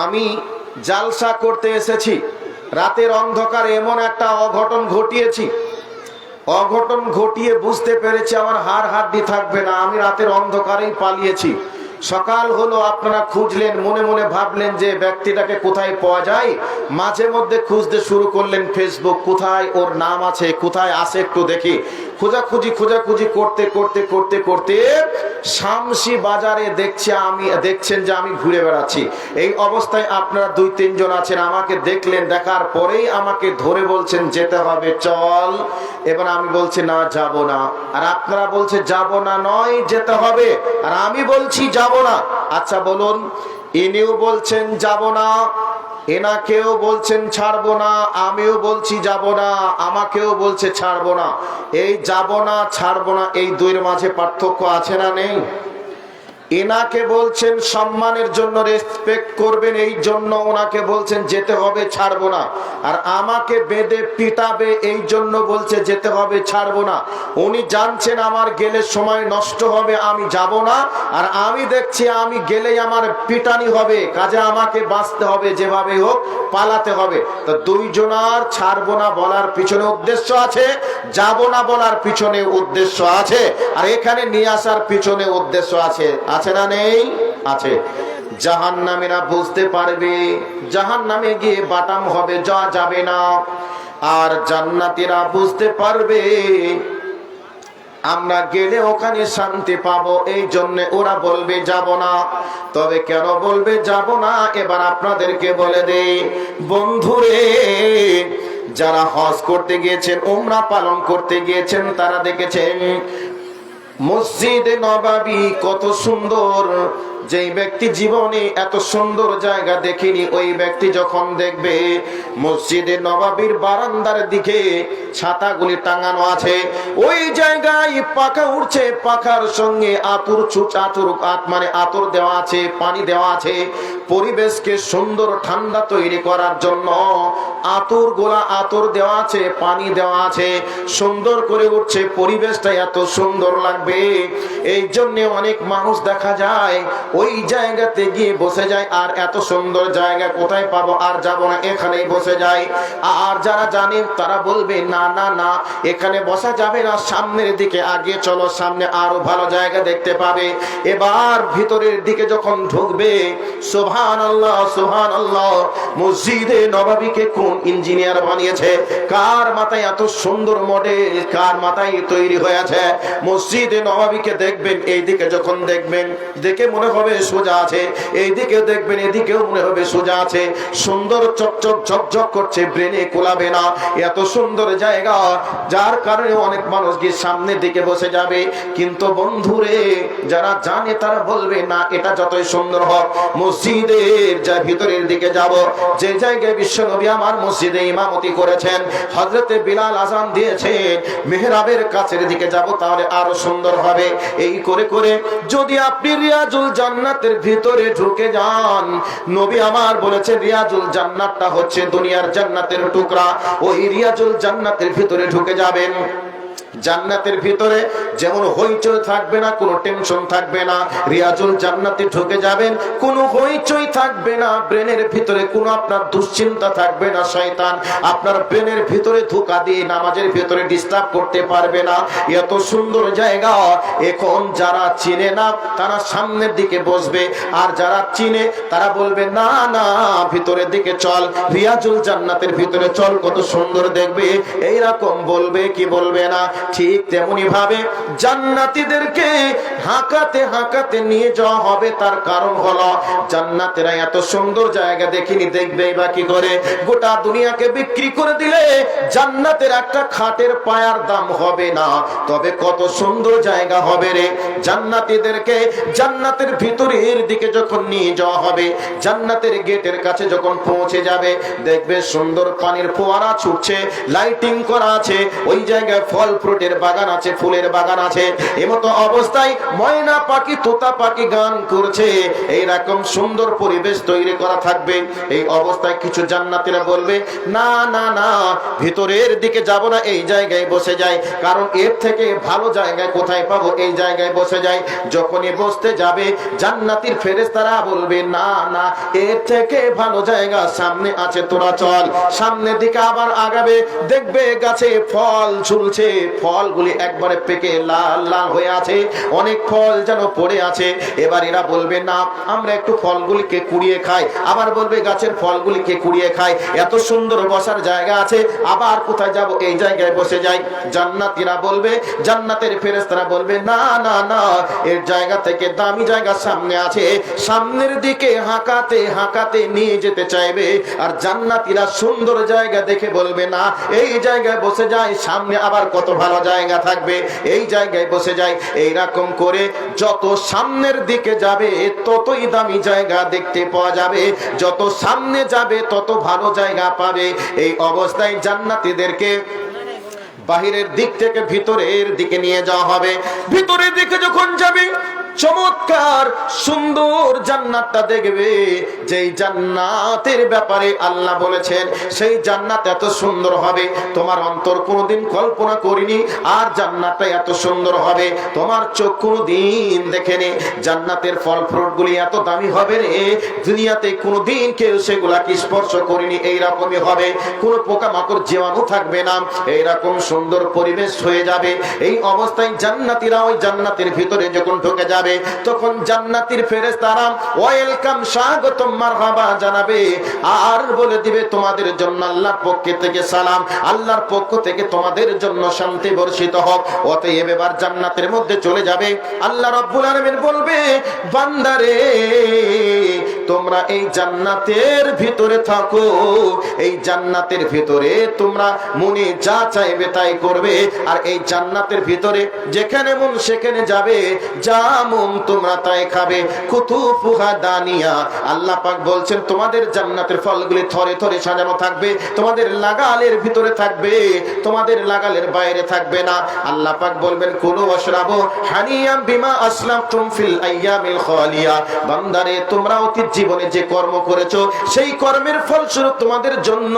আমি জালসা করতে এসেছি, রাতের অন্ধকারে এমন একটা অঘটন ঘটিয়েছি, অঘটন ঘটিয়ে বুঝতে পেরেছি আমার হাড় হাড্ডি থাকবে না, আমি রাতের অন্ধকারেই পালিয়েছি। সকাল হলো, আপনারা খুঁজলেন, মনে মনে ভাবলেন যে ব্যক্তিটাকে কোথায় পাওয়া যায়, মাঝে মধ্যে খুঁজতে শুরু করলেন ফেসবুক, কোথায় ওর নাম আছে, কোথায় আছে একটু দেখি। খোঁজাখুঁজি করতে করতে করতে করতে শামসি বাজারে দেখছেন যে আমি ঘুরে বেড়াচ্ছি। এই অবস্থায় আপনারা 2-3 জন আছেন, আমাকে দেখলেন, দেখার পরেই আমাকে ধরে বলছেন যেতে হবে, চল। এবার আমি বলছি না, যাব না। আর আপনারা বলছে যাব না নয়, যেতে হবে। আর আমি বলছি যাব না। আচ্ছা বলুন, ইনিও বলছেন যাব না, এনাকেও বলছেন ছাড়বো না, আমিও বলছি যাব না, আমাকেও বলছে ছাড়বো না। এই যাব না ছাড়বো না, এই দুইয়ের মাঝে পার্থক্য আছে না নেই? এনাকে বলছেন সম্মানের জন্য, রেসপেক্ট করবেন, এই জন্য ওনাকে বলছেন যেতে হবে, ছাড়বো না। আর আমাকে বেঁধে পিটাবে, এই জন্য বলছে যেতে হবে, ছাড়বো না। উনি জানছেন আমার গেলে সময় নষ্ট হবে, আমি যাব না। আর আমি দেখছি আমি গেলেই আমার পিটানি হবে, কাজে আমাকে বাঁচতে হবে, যেভাবে হোক পালাতে হবে। তো দুইজনার ছাড়বো না বলার পিছনে উদ্দেশ্য আছে, যাব না বলার পিছনে উদ্দেশ্য আছে, আর এখানে নিয়ে আসার পিছনে উদ্দেশ্য আছে, আছে না নেই? আছে। জাহান্নামীরা বুঝতে পারবে, জাহান্নামে গিয়ে বাটাম হবে, যাওয়া যাবে না। আর জান্নাতীরা বুঝতে পারবে আমরা গেলে ওখানে শান্তি পাবো, এই জন্য ওরা বলবে যাব না। তবে কেন বলবে যাব না, এবার আপনাদেরকে বলে দেই বন্ধুরে, যারা হজ করতে গিয়েছেন, উমরা পালন করতে গিয়েছেন, তারা দেখেছেন মসজিদে নববী কত সুন্দর। যেই ব্যক্তি জীবনে এত সুন্দর জায়গা দেখেনি, ওই ব্যক্তি যখন দেখবে মসজিদে নববীর বারান্দার দিকে ছাতাগুলি টাঙানো আছে, ওই জায়গায় পাখা উড়ছে, পাখার সঙ্গে আতর দেওয়া আছে, পানি দেওয়া আছে, পরিবেশকে সুন্দর ঠান্ডা তৈরি করার জন্য আতর দেওয়া আছে, পানি দেওয়া আছে, সুন্দর করে উঠছে, পরিবেশটা এত সুন্দর লাগবে। এই জন্য অনেক মানুষ দেখা যায় ওই জায়গাতে গিয়ে বসে যায়, আর এত সুন্দর জায়গা কোথায় পাবো, আর যাব না, এখানেই বসে যায়। আর যারা জানে তারা বলবে না না না, এখানে বসা যাবে না, সামনের দিকে আগে চলো, সামনে আরো ভালো জায়গা দেখতে পাবে। এবার ভিতরের দিকে যখন ঢুকবে, সুবহানাল্লাহ সুবহানাল্লাহ, মসজিদে নববীকে কোন ইঞ্জিনিয়ার বানিয়েছে, কার মাথায় এত সুন্দর মডেল, কার মাথায় তৈরি হয়েছে। মসজিদে নববীকে দেখবেন, এইদিকে যখন দেখবেন, দেখে মনে হবে সোজা আছে, এইদিকে দেখবেন, এদিকেও মনে হবে সোজা আছে, সুন্দর চকচক ঝকঝক করছে, ব্রেনে কোলাবে না, এত সুন্দর জায়গা, যার কারণে অনেক মানুষ গিয়ে সামনের দিকে বসে যাবে। কিন্তু বন্ধুরে, যারা জানে তারা বলবে না, এটা যতই সুন্দর হোক, মসজিদের যা ভিতরের দিকে যাব, যে জায়গায় বিশ্বনবী আমার মসজিদে ইমামতি করেছেন, হযরতে বিলাল আযান দিয়েছেন, মেহরাবের কাছের দিকে যাব, তাহলে আরো সুন্দর হবে। এই করে করে যদি আপনি রিয়াজুল জান্নাতের ভিতরে ঢুকে যান, নবী আমার বলেছে রিয়াজুল জান্নাতটা হচ্ছে দুনিয়ার জান্নাতের টুকরা, ওই রিয়াজুল জান্নাতের ভিতরে ঢুকে যাবেন। জান্নাতের ভিতরে যেমন হইচই থাকবে না, কোনো টেনশন থাকবে না, রিয়াজুল জান্নাতে ঢুকে যাবেন, কোনো হইচই থাকবে না, ব্রেনের ভিতরে কোনো আপনার দুশ্চিন্তা থাকবে না, শয়তান আপনার ব্রেনের ভিতরে ধোঁকা দিয়ে নামাজের ভিতরে ডিস্টার্ব করতে পারবে না। এত সুন্দর জায়গা। এখন যারা চিনে না তারা সামনের দিকে বসবে, আর যারা চিনে তারা বলবে না না, ভিতরের দিকে চল, রিয়াজুল জান্নাতের ভিতরে চল, কত সুন্দর দেখবে, এইরকম বলবে কি বলবে না? ঠিক তেমনি ভাবে জান্নাতীদেরকে হাঁকাতে হাঁকাতে নিয়ে যাওয়া হবে। তার কারণ হলো জান্নাতেরা এত সুন্দর জায়গা দেখিনি, দেখবেই বা কি করে? গোটা দুনিয়াকে বিক্রি করে দিলে জান্নাতের একটা খাটের পায়ার দাম হবে না। তবে কত সুন্দর জায়গা হবে রে! জান্নাতীদেরকে জান্নাতের ভিতরের দিকে যখন নিয়ে যাওয়া হবে, জান্নাতের গেটের কাছে যখন পৌঁছে যাবে, দেখবে সুন্দর পানির ফোয়ারা ছুটছে, লাইটিং করা আছে, ওই জায়গায় ফল ফ্রুটের বাগান আছে, ফুলের বাগান আছে। এমতো অবস্থায় ময়না পাখি, তোতা পাখি গান করছে, এইরকম সুন্দর পরিবেশ তৈরি করা থাকবে। এই অবস্থায় কিছু জান্নাতীরা বলবে, না না না, ভিতরের দিকে যাব না, এই জায়গায় বসে যাই, কারণ এর থেকে ভালো জায়গায় কোথায় পাবো, এই জায়গায় বসে যাই। যখনই বসতে যাবে, জান্নাতীর ফেরেশতারা বলবে, না না, এর থেকে ভালো জায়গা সামনে আছে, তোরা চল। সামনের দিকে আবার আগাবে, দেখবে গাছে ফল ঝুলছে, ফলগুলি একবারে পেকে লাল লাল হয়ে আছে, অনেক ফল যেন পড়ে আছে। এবার এরা বলবে, না, আমরা একটু ফলগুলিকে কুড়িয়ে খাই। আবার বলবে, গাছের ফলগুলিকে কুড়িয়ে খাই, এত সুন্দর বসার জায়গা আছে, আবার কোথায় যাব, এই জায়গায় বসে যাই। জান্নাতীরা বলবে, জান্নাতের ফেরেশতারা বলবে, না না না, এর জায়গা থেকে দামি জায়গা সামনে আছে। সামনের দিকে হাঁকাতে হাঁকাতে নিয়ে যেতে চাইবে, আর জান্নাতীরা সুন্দর জায়গা দেখে বলবে, না, এই জায়গায় বসে যাই, সামনে আবার কত ভালো জায়গা থাকবে, এই জায়গায় বসে যাই। এইরকম করে যত সামনের দিকে যাবে, ততই দামি জায়গা দেখতে পাওয়া যাবে, যত সামনে যাবে তত ভালো জায়গা পাবে। এই অবস্থায় জান্নাতীদেরকে বাহিরের দিক থেকে ভিতরের দিকে নিয়ে যাওয়া হবে। ভিতরের দিকে যখন যাবে, চমৎকার সুন্দর জান্নাতটা দেখবে, যেই জান্নাতের ব্যাপারে আল্লাহ বলেছেন, সেই জান্নাত এত সুন্দর হবে তোমার অন্তর কোনোদিন কল্পনা করিনি। আর জান্নাতটা এত সুন্দর হবে তোমার চোখ কোনোদিন দেখেনি। জান্নাতের ফল ফ্রুট গুলি এত দামি হবে রে, দুনিয়াতে কোনোদিন কেউ সেগুলাকে স্পর্শ করিনি। এইরকমই হবে, কোনো পোকামাকড় জীবাণু থাকবে না, এইরকম সুন্দর পরিবেশ হয়ে যাবে। এই অবস্থায় জান্নাতীরা ওই জান্নাতের ভিতরে যখন ঢুকে যাবে, তখন জান্নাতীর ফেরেশতারা ওয়েলকাম, স্বাগতম, মারহাবা জানাবে, আর বলে দিবে, তোমাদের জন্য আল্লাহর পক্ষ থেকে সালাম, আল্লাহর পক্ষ থেকে তোমাদের জন্য শান্তি বর্ষিত হোক। অতএব এবার জান্নাতের মধ্যে চলে যাবে। আল্লাহ রাব্বুল আলামিন বলবে, বান্দারে, তোমরা এই জান্নাতের ভিতরে থাকো, এই জান্নাতের ভিতরে তোমরা মনে যা চাইবে তাই করবে। আর এই জান্নাতের ভিতরে যেখানে মন সেখানে যাবে, যা মন তোমরা তাই খাবে। কুতুফুহা দানিয়া, আল্লাহ পাক বলছেন, তোমাদের জান্নাতের ফলগুলি থরে থরে সাজানো থাকবে, তোমাদের লাগালের ভিতরে থাকবে, তোমাদের লাগালের বাইরে থাকবে না। আল্লাহ পাক বলবেন, কুলু ওয়াশরাবু হানিয়াম বিমা আসলাফতুম ফিল আইয়ামিল খালিয়া। বান্দারে, তোমরা অতীত জীবনে যে কর্ম করেছো, সেই কর্মের ফলস্বরূপ তোমাদের জন্য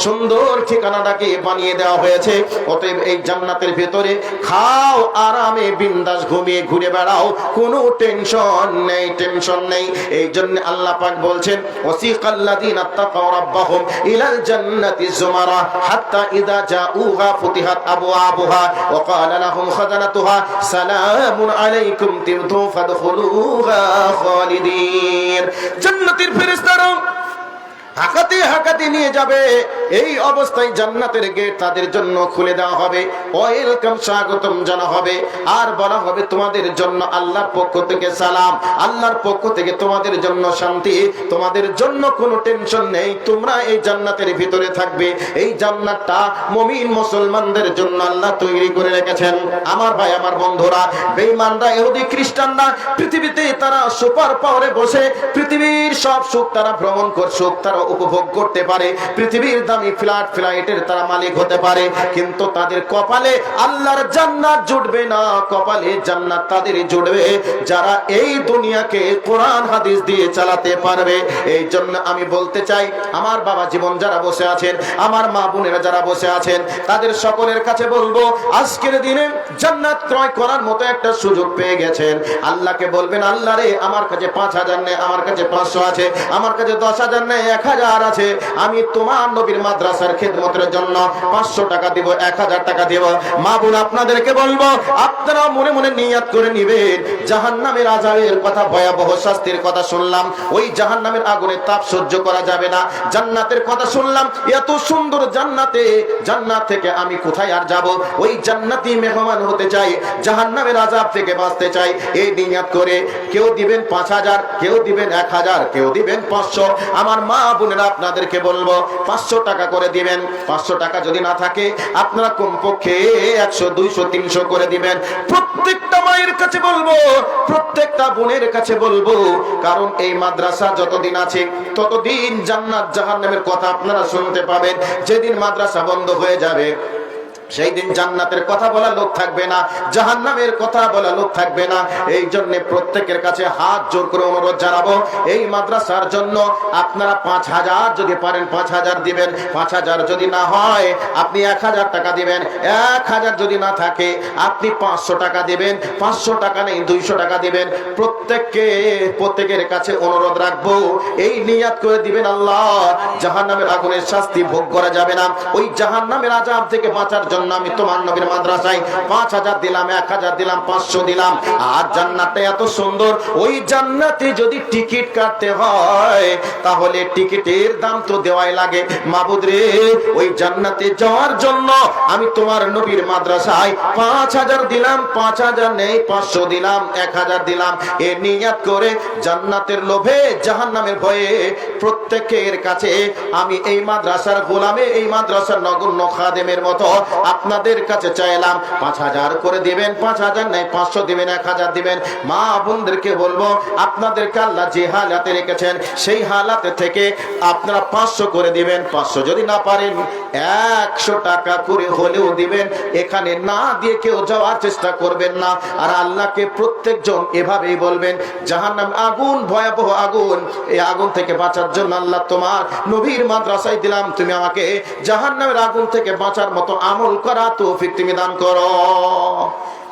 সুন্দর ঠিকানাটাকে বানিয়ে দেওয়া হয়েছে। অতএব এই জান্নাতের ভিতরে খাও, আরামে বিন্দাস ঘুমিয়ে ঘুরে বেড়াও, কোনো টেনশন নেই, টেনশন নেই। এই জন্য আল্লাহ পাক বলছেন, ওয়াসিকাল্লাযীনা তাকাউ রাব্বাহুম ইলাল জান্নাতি যুমারা হাত্তা ইযা জাউহা ফুতিহাত আবওয়াবুহা ওয়া ক্বালা লাহুম খাযানাতুহা সালামুন আলাইকুম তিবতুম ফাদখুলুহা খালিদিন। জান্নাতের ফেরেশতারা হাঁকাতে হাঁকাতে নিয়ে যাবে। এই অবস্থায় জান্নাতের গেট তাদের জন্য খুলে দেওয়া হবে, ওয়েলকাম, স্বাগতম জানা হবে, আর বলা হবে, তোমাদের জন্য আল্লাহর পক্ষ থেকে সালাম, আল্লাহর পক্ষ থেকে তোমাদের জন্য শান্তি, তোমাদের জন্য কোনো টেনশন নেই, তোমরা এই জান্নাতের ভিতরে থাকবে। এই জান্নাতটা মুমিন মুসলমানদের জন্য আল্লাহ তৈরি করে রেখেছেন। আমার ভাই, আমার বন্ধুরা, বেঈমানরা, ইহুদি খ্রিস্টানরা পৃথিবীতে তারা সুপার পাওয়ারে বসে পৃথিবীর সব সুখ তারা ভ্রমণ করে, সুখ তারা উপভোগ করতে পারে, পৃথিবীর দামি ফ্লাইটের তারা মালিক হতে পারে, কিন্তু তাদের কপালে আল্লাহর জান্নাত জুটবে না। কপালে জান্নাত তাদেরই জুটবে যারা এই দুনিয়াকে কোরআন হাদিস দিয়ে চালাতে পারবে। এই জন্য আমি বলতে চাই, আমার বাবা জীবন যারা বসে আছেন, আমার মা বোনেরা যারা বসে আছেন, তাদের সকলের কাছে বলবো, আজকের দিনে জান্নাত ক্রয় করার মতো একটা সুযোগ পেয়ে গেছেন। আল্লাহকে বলবেন, আল্লাহ রে, আমার কাছে 5,000 নেই, আমার কাছে 500 আছে, আমার কাছে 10,000 নেই, 1,000 1000 আছে, আমি তোমার নবীর মাদ্রাসার খেদমতের জন্য 500 টাকা দিব, 1000 টাকা দিব। মা বোন আপনাদেরকে বলবো, আপনারা মনে মনে নিয়ত করে নিবেন, জাহান্নামের আযাবের কথা, ভয়াবহ শাস্তির কথা শুনলাম, ওই জাহান্নামের আগুনের তাপ সহ্য করা যাবে না। জান্নাতের কথা শুনলাম, এত সুন্দর জান্নাতে, জান্নাত থেকে আমি কোথায় আর যাব? ওই জান্নাতি মেহমান হতে চাই, জাহান্নামের আযাব থেকে বাঁচতে চাই। এই নিয়ত করে কেউ দিবেন 5000, কেউ দিবেন 1000, কেউ দিবেন 500। আমার মা বোনেরা আপনাদেরকে বলবো 500 টাকা করে দিবেন। 500 টাকা যদি না থাকে, আপনারা কমপক্ষে 100, 200, 300 করে দিবেন। প্রত্যেকটা মায়ের কাছে বলবো, প্রত্যেকটা বোনের কাছে বলবো, কারণ এই মাদ্রাসা যতদিন আছে ততদিন জান্নাত জাহান্নামের কথা আপনারা শুনতে পাবেন। যেদিন মাদ্রাসা বন্ধ হয়ে যাবে, সেই দিন জান্নাতের কথা বলা লোক থাকবে না, জাহান্নামের কথা বলা লোক থাকবে না। এই জন্য প্রত্যেকের কাছে হাত জোর করে অনুরোধ জানাবো, এই মাদ্রাসার জন্য আপনারা 5000 যদি পারেন 5000 দিবেন। 5000 যদি না হয় আপনি 1000 টাকা দিবেন। 1000 যদি না থাকে আপনি 500 টাকা দিবেন। 500 টাকা নেই 200 টাকা দিবেন। প্রত্যেকের কাছে অনুরোধ রাখবো, এই নিয়ত করে দিবেন, আল্লাহ জাহান্নামের আগুনের শাস্তি ভোগ করা যাবে না, ওই জাহান্নামের আযাব থেকে বাঁচার জন্য আমি তোমার নবীর মাদ্রাসায় 5000 দিলাম, 1000 দিলাম, 500 দিলাম। আর জান্নাতটা এত সুন্দর, ওই জান্নাতে যদি টিকিট কাটতে হয় তাহলে টিকিটের দাম তো দেওয়াই লাগে। মাবুদ রে, ওই জান্নাতে যাওয়ার জন্য আমি তোমার নবীর মাদ্রাসায় 5000 দিলাম, 5000 নেই 500 দিলাম, 1000 দিলাম। এ নিয়ত করে জান্নাতের লোভে, জাহান্নামের ভয়ে প্রত্যেকের কাছে আমি এই মাদ্রাসার গোলামে, এই মাদ্রাসার নগণ্য খাদেমের মতো আপনাদের কাছে চাইলাম 5000 করে দিবেন। 5000 নাই 500 দিবেন, 1000 দিবেন। মা বোনদেরকে বলবো, আপনাদেরকে আল্লাহ যে হালাতে রেখেছেন সেই হালাতে থেকে আপনারা 500 করে দিবেন। 500 যদি না পারেন 100 টাকা করে হলেও দিবেন। এখানে না দিয়ে কেউ যাওয়ার চেষ্টা করবেন না। আর আল্লাহকে প্রত্যেকজন এভাবেই বলবেন, জাহান্নাম আগুন, ভয়াবহ আগুন, এই আগুন থেকে বাঁচার জন্য আল্লাহ তোমার নবীর মাদ্রাসায় দিলাম, তুমি আমাকে জাহান্নামের আগুন থেকে বাঁচার মতো আমল করা তৌফিক তুমি দান করো।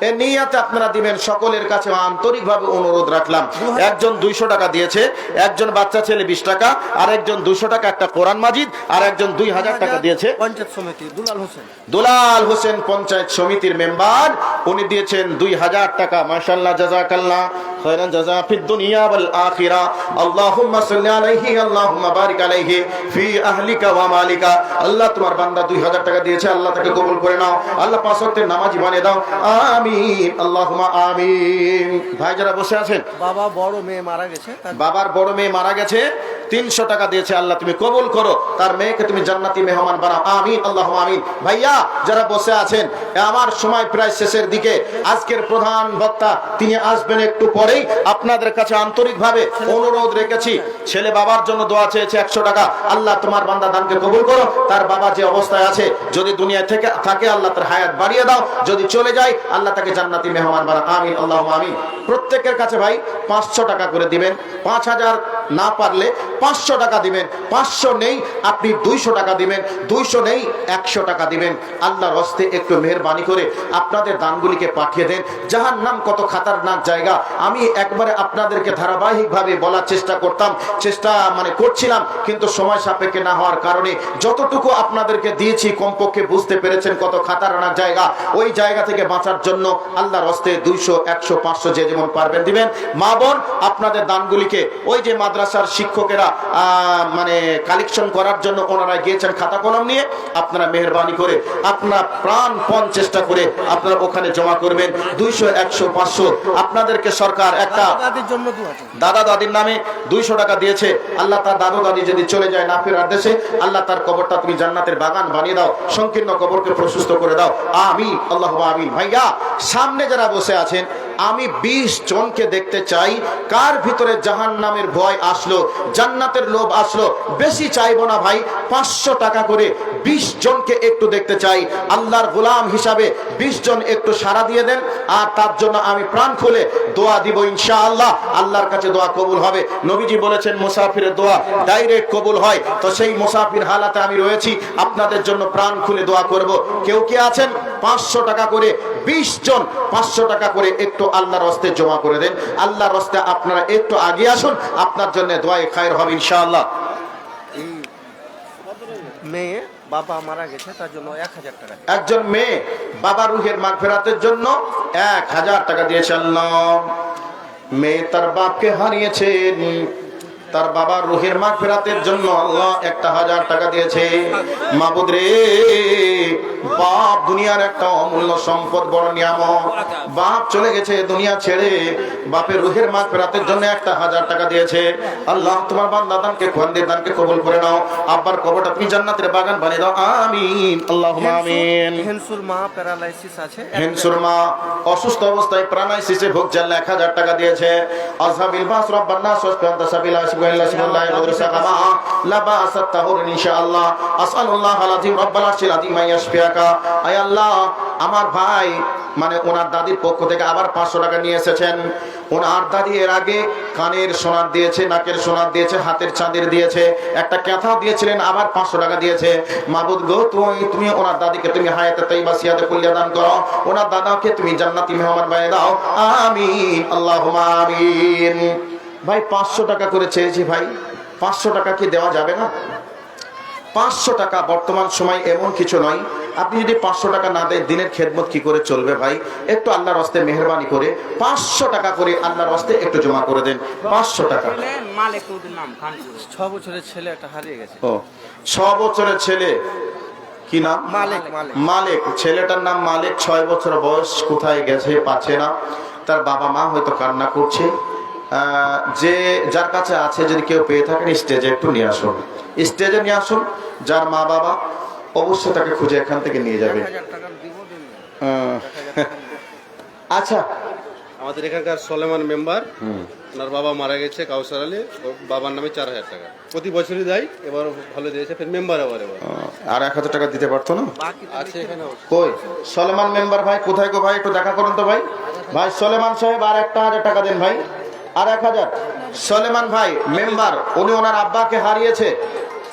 এই নিয়তে আপনারা দিবেন। সকলের কাছে আন্তরিকভাবে অনুরোধ রাখলাম। একজন 200 টাকা দিয়েছে, একজন বাচ্চা ছেলে 20 টাকা, আর একজন 200 টাকা একটা কোরআন মাজিদ, আর একজন 2000 টাকা দিয়েছে পঞ্চায়েত সমিতি দুলাল হোসেন। দুলাল হোসেন পঞ্চায়েত সমিতির মেম্বার, উনি দিয়েছেন 2000 টাকা। মাশাআল্লাহ, জাযাকাল্লাহ খায়রান জাযা ফিদ দুনিয়া ওয়াল আখিরা। আল্লাহুম্মা সাল্লি আলাইহি, আল্লাহুম্মা বারিক আলাইহি ফি আহলিকা ওয়া মালিকা। আল্লাহ তোমার বান্দা 2000 টাকা দিয়েছে, আল্লাহ তাকে কবুল করে নাও। আল্লাহ 5 ওয়াক্তের নামাজি বানিয়ে দাও। আমিন, আল্লাহুম্মা আমিন। ভাই যারা বসে আছেন, বাবা বড় মেয়ে মারা গেছে, বাবার বড় মেয়ে মারা গেছে, 300 টাকা দিয়েছে, আল্লাহ তুমি কবুল করো, তার মেয়েকে তুমি জান্নাতি মেহমান বানাও। আমিন, আল্লাহুম্মা আমিন। ভাইয়া যারা বসে আছেন, আমার সময় প্রায় শেষের দিকে। আজকের প্রধান বক্তা তিনি আসবেন একটু পরেই। আপনাদের কাছে আন্তরিকভাবে অনুরোধ রেখেছি, ছেলে বাবার জন্য দোয়া চেয়েছে 100 টাকা। আল্লাহ তোমার বান্দা দানকে কবুল করো। তার বাবা যে অবস্থায় আছে, যদি দুনিয়া থেকে থাকে আল্লাহ তার হায়াত বাড়িয়ে দাও, যদি চলে যায় আল্লাহ তাকে জান্নাতি মেহমান বানাও। আমিন, আল্লাহুম্মা আমিন। প্রত্যেকের কাছে ভাই 500 টাকা করে দিবেন। 5000 না পারলে 500 টাকা দিবেন। 500 নেই আপনি 200 টাকা দিবেন। 200 নেই 100 টাকা দিবেন। আল্লাহর হস্তে একটু মেহেরবানি করে আপনাদের দানগুলিকে পাঠিয়ে দেন। জাহান্নাম কত খাতারনাক জায়গা, আমি একবারে আপনাদেরকে ধারাবাহিকভাবে বলার চেষ্টা করছিলাম, কিন্তু সময় সাপেক্ষে না হওয়ার কারণে যতটুকু আপনাদেরকে দিয়েছি কমপক্ষে বুঝতে পেরেছেন কত খাতারনাক জায়গা। ওই জায়গা থেকে বাঁচার জন্য আল্লাহর হস্তে 200, 100, 500 যে যেমন পারবেন দিবেন। মা বোন আপনাদের দানগুলিকে ওই যে মাদ্রাসার শিক্ষকেরা কালেকশন করার জন্য ওনারা গিয়েছেন খাতা কলম নিয়ে, আপনারা মেহেরবানি করে আপনারা প্রাণপণ চেষ্টা করে আপনারা ওখানে জমা করবেন। 200, 100, 500 আপনাদেরকে সরকার একটা দাদা দাদির নামে 200 টাকা দিয়েছে। আল্লাহ তার দাদু দাদি যদি চলে যায় না ফেরার দেশে, আল্লাহ তার কবরটা তুমি জান্নাতের বাগান বানিয়ে দাও, সংকীর্ণ কবরকে প্রশস্ত করে দাও। আমিন, আল্লাহুম্মা আমিন। ভাইয়া সামনে যারা বসে আছেন, আমি 20 জনকে দেখতে চাই কার ভিতরে জাহান্নামের ভয় আসলো, জান্নাতের লোভ আসলো। বেশি চাইবো না ভাই, 500 টাকা করে 20 জনকে একটু দেখতে চাই। আল্লাহর গোলাম হিসাবে 20 জন একটু সাড়া দিয়ে দেন, আর তার জন্য আমি প্রাণ খুলে দোয়া দিব ইনশাআল্লাহ। আল্লাহর কাছে দোয়া কবুল হবে। নবীজি বলেছেন মুসাফিরের দোয়া ডাইরেক্ট কবুল হয়। তো সেই মুসাফির হালাতে আমি রয়েছি, আপনাদের জন্য প্রাণ খুলে দোয়া করব। কেউ কে আছেন 500 টাকা করে 20 জন 500 টাকা করে একটু আল্লাহর হস্তে জমা করে দেন। আল্লাহর হস্তে আপনারা একটু আগে আসুন, আপনার জন্য দোয়ায়ে খায়ের হবে ইনশাআল্লাহ। মেয়ে বাবা মারা গেছে, তার জন্য 1000 টাকা। একজন মেয়ে বাবা রুহের মাগফিরাতের জন্য 1000 টাকা দিয়েছে। আল্লাহ, মেয়ে তার বাপকে হারিয়েছেন, তার বাবার রুহের মাগফিরাতের জন্য আল্লাহ 1000 টাকা দিয়েছে। মাবুদ রে, বাপ দুনিয়ার একটা অমূল্য সম্পদ, বড় নিয়ামত। বাপ চলে গেছে দুনিয়া ছেড়ে, বাপের রুহের মাগফিরাতের জন্য 1000 টাকা দিয়েছে। আল্লাহ, তোমার বান্দা দানকে খোয়ান্দের দানকে কবুল করে নাও। আব্বার কবরটা তুমি জান্নাতের বাগান বানিয়ে দাও। আমিন, আল্লাহুম্মা আমিন। হেনসুর মা প্যারালাইসিস আছে, হেনসুর মা অসুস্থ অবস্থায় প্রাণাইসিসে ভুগছেন, 1000 টাকা দিয়েছে। আসহাবিল বাস রব্বানা সুবহানাল্লাহ সাবিলা সুবহানাল্লাহ সুবহানাল্লাহ ওয়াদরসাকামা লাবাসাত তাহুর ইনশাআল্লাহ। আসআলুল্লাহ আলাযিম রব্বাল আরশিল আযীম ইয়াশফিয়াকা। আয় আল্লাহ, আমার ভাই মানে ওনার দাদির পক্ষ থেকে আবার 500 টাকা নিয়ে এসেছেন। ওনার দাদি এর আগে কানের সোনার দিয়েছে, নাকের সোনার দিয়েছে, হাতের চাঁদের দিয়েছে, একটা ক্যাথা দিয়েছিলেন, আবার 500 টাকা দিয়েছে। মাবুদ গো, তুমি ওনার দাদিকে তুমি হায়াতে তাইয়্যিবা সিয়াতে কুল্লিয়া দান করো, ওনার দাদাকে তুমি জান্নাতি মেহমান বানিয়ে দাও। আমিন, আল্লাহুম্মা আমিন। ভাই 500 টাকা করে চেয়েছি ভাই, 500 টাকা কি দেওয়া যাবে না? 500 টাকা বর্তমান সময় এমন কিছু নয়, আপনি যদি 500 টাকা না দেন দিনের খেদমত কি করে চলবে ভাই? একটু আল্লাহর রাস্তায় মেহেরবানি করে 500 টাকা করে আল্লাহর রাস্তায় একটু জমা করে দেন। 500 টাকা। 6 বছরের ছেলে একটা হারিয়ে গেছে। ও, 6 বছরের ছেলে, কি নাম? মালিক। মালিক। ছেলেটার নাম মালিক, 6 বছর বয়স, কোথায় গেছে পাচ্ছে না। তার বাবা মা হয়তো কান্না করছে। যে যার কাছে আছে যদি কেউ পেয়ে থাকেন স্টেজে একটু নিয়ে আসুন, স্টেজে নিয়ে আসুন। যার মা বাবা অবশ্যই তাকে খুঁজে এখান থেকে নিয়ে যাবে। 1000 টাকা দিব দিন। আচ্ছা, আমাদের এখানকার সলেমান মেম্বার, ওনার বাবা মারা গেছে কাউসার আলী, ওর বাবার নামে 4000 টাকা প্রতি বছরই দেয়। এবার ভালো দিয়েছে, ফের মেম্বার আবার এবার আর 1000 টাকা দিতে পারতো না? বাকি আছে এখানে। কই সলেমান মেম্বার ভাই কোথায় গো ভাই? একটু দেখা করুন তো ভাই। ভাই সলেমান সাহেব আর 1000 টাকা দেন ভাই, আর 1000। সলেমান ভাই মেম্বার, উনি ওনার আব্বাকে হারিয়েছে,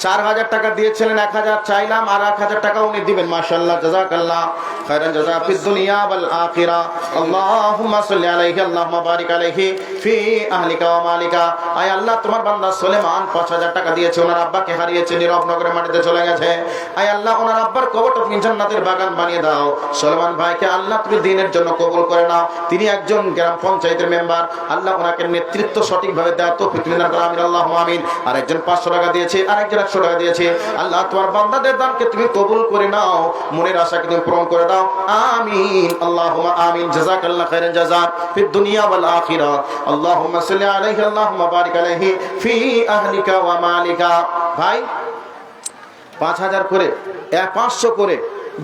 4000 টাকা দিয়েছিলেন, 1000 চাইলাম, আর 1000 টাকা উনি দিবেন। মাশাআল্লাহ, জাযাকাল্লাহ খায়রান জাযা ফিদ দুনিয়া ওয়াল আখিরা। আল্লাহুম্মা সাল্লি আলাইহি আল্লাহুম্মা বারিক আলাইহি ফি আহলিকা ওয়া মালিকা। আয় আল্লাহ, তোমার বান্দা সুলেমান 5000 টাকা দিয়েছে, ওনার আব্বাকে হারিয়েছে, নীরব নগরের মাটিতে চলে গেছে। আয় আল্লাহ, ওনার আব্বার কবরটা তুমি জান্নাতের বাগান বানিয়ে দাও। সুলেমান ভাইকে আল্লাহ তুমি দিনের জন্য কবুল করে নাও। তিনি একজন গ্রাম পঞ্চায়েতের মেম্বার, আল্লাহ ওনাকে নেতৃত্ব সঠিকভাবে দেওয়া তৌফিক দান করো। আমিন, আল্লাহুম্মা আমিন। আর একজন 500 টাকা দিয়েছে, আর একজন 100 টাকা দিয়েছে। আল্লাহ, তোমার বান্দাদের দানকে তুমি কবুল করে নাও, মনের আশাকে তুমি পূরণ করে দাও। আমিন, আল্লাহুম্মা আমিন। জাযাকাল্লাহু খায়রান জাযা ফিদ দুনিয়া ওয়াল আখিরা। আল্লাহুম্মা সাল্লি আলাইহি আল্লাহুম্মা বারিক আলাইহি ফি আহলিকা ওয়া মালিকা। ভাই 5000 করে, 500 করে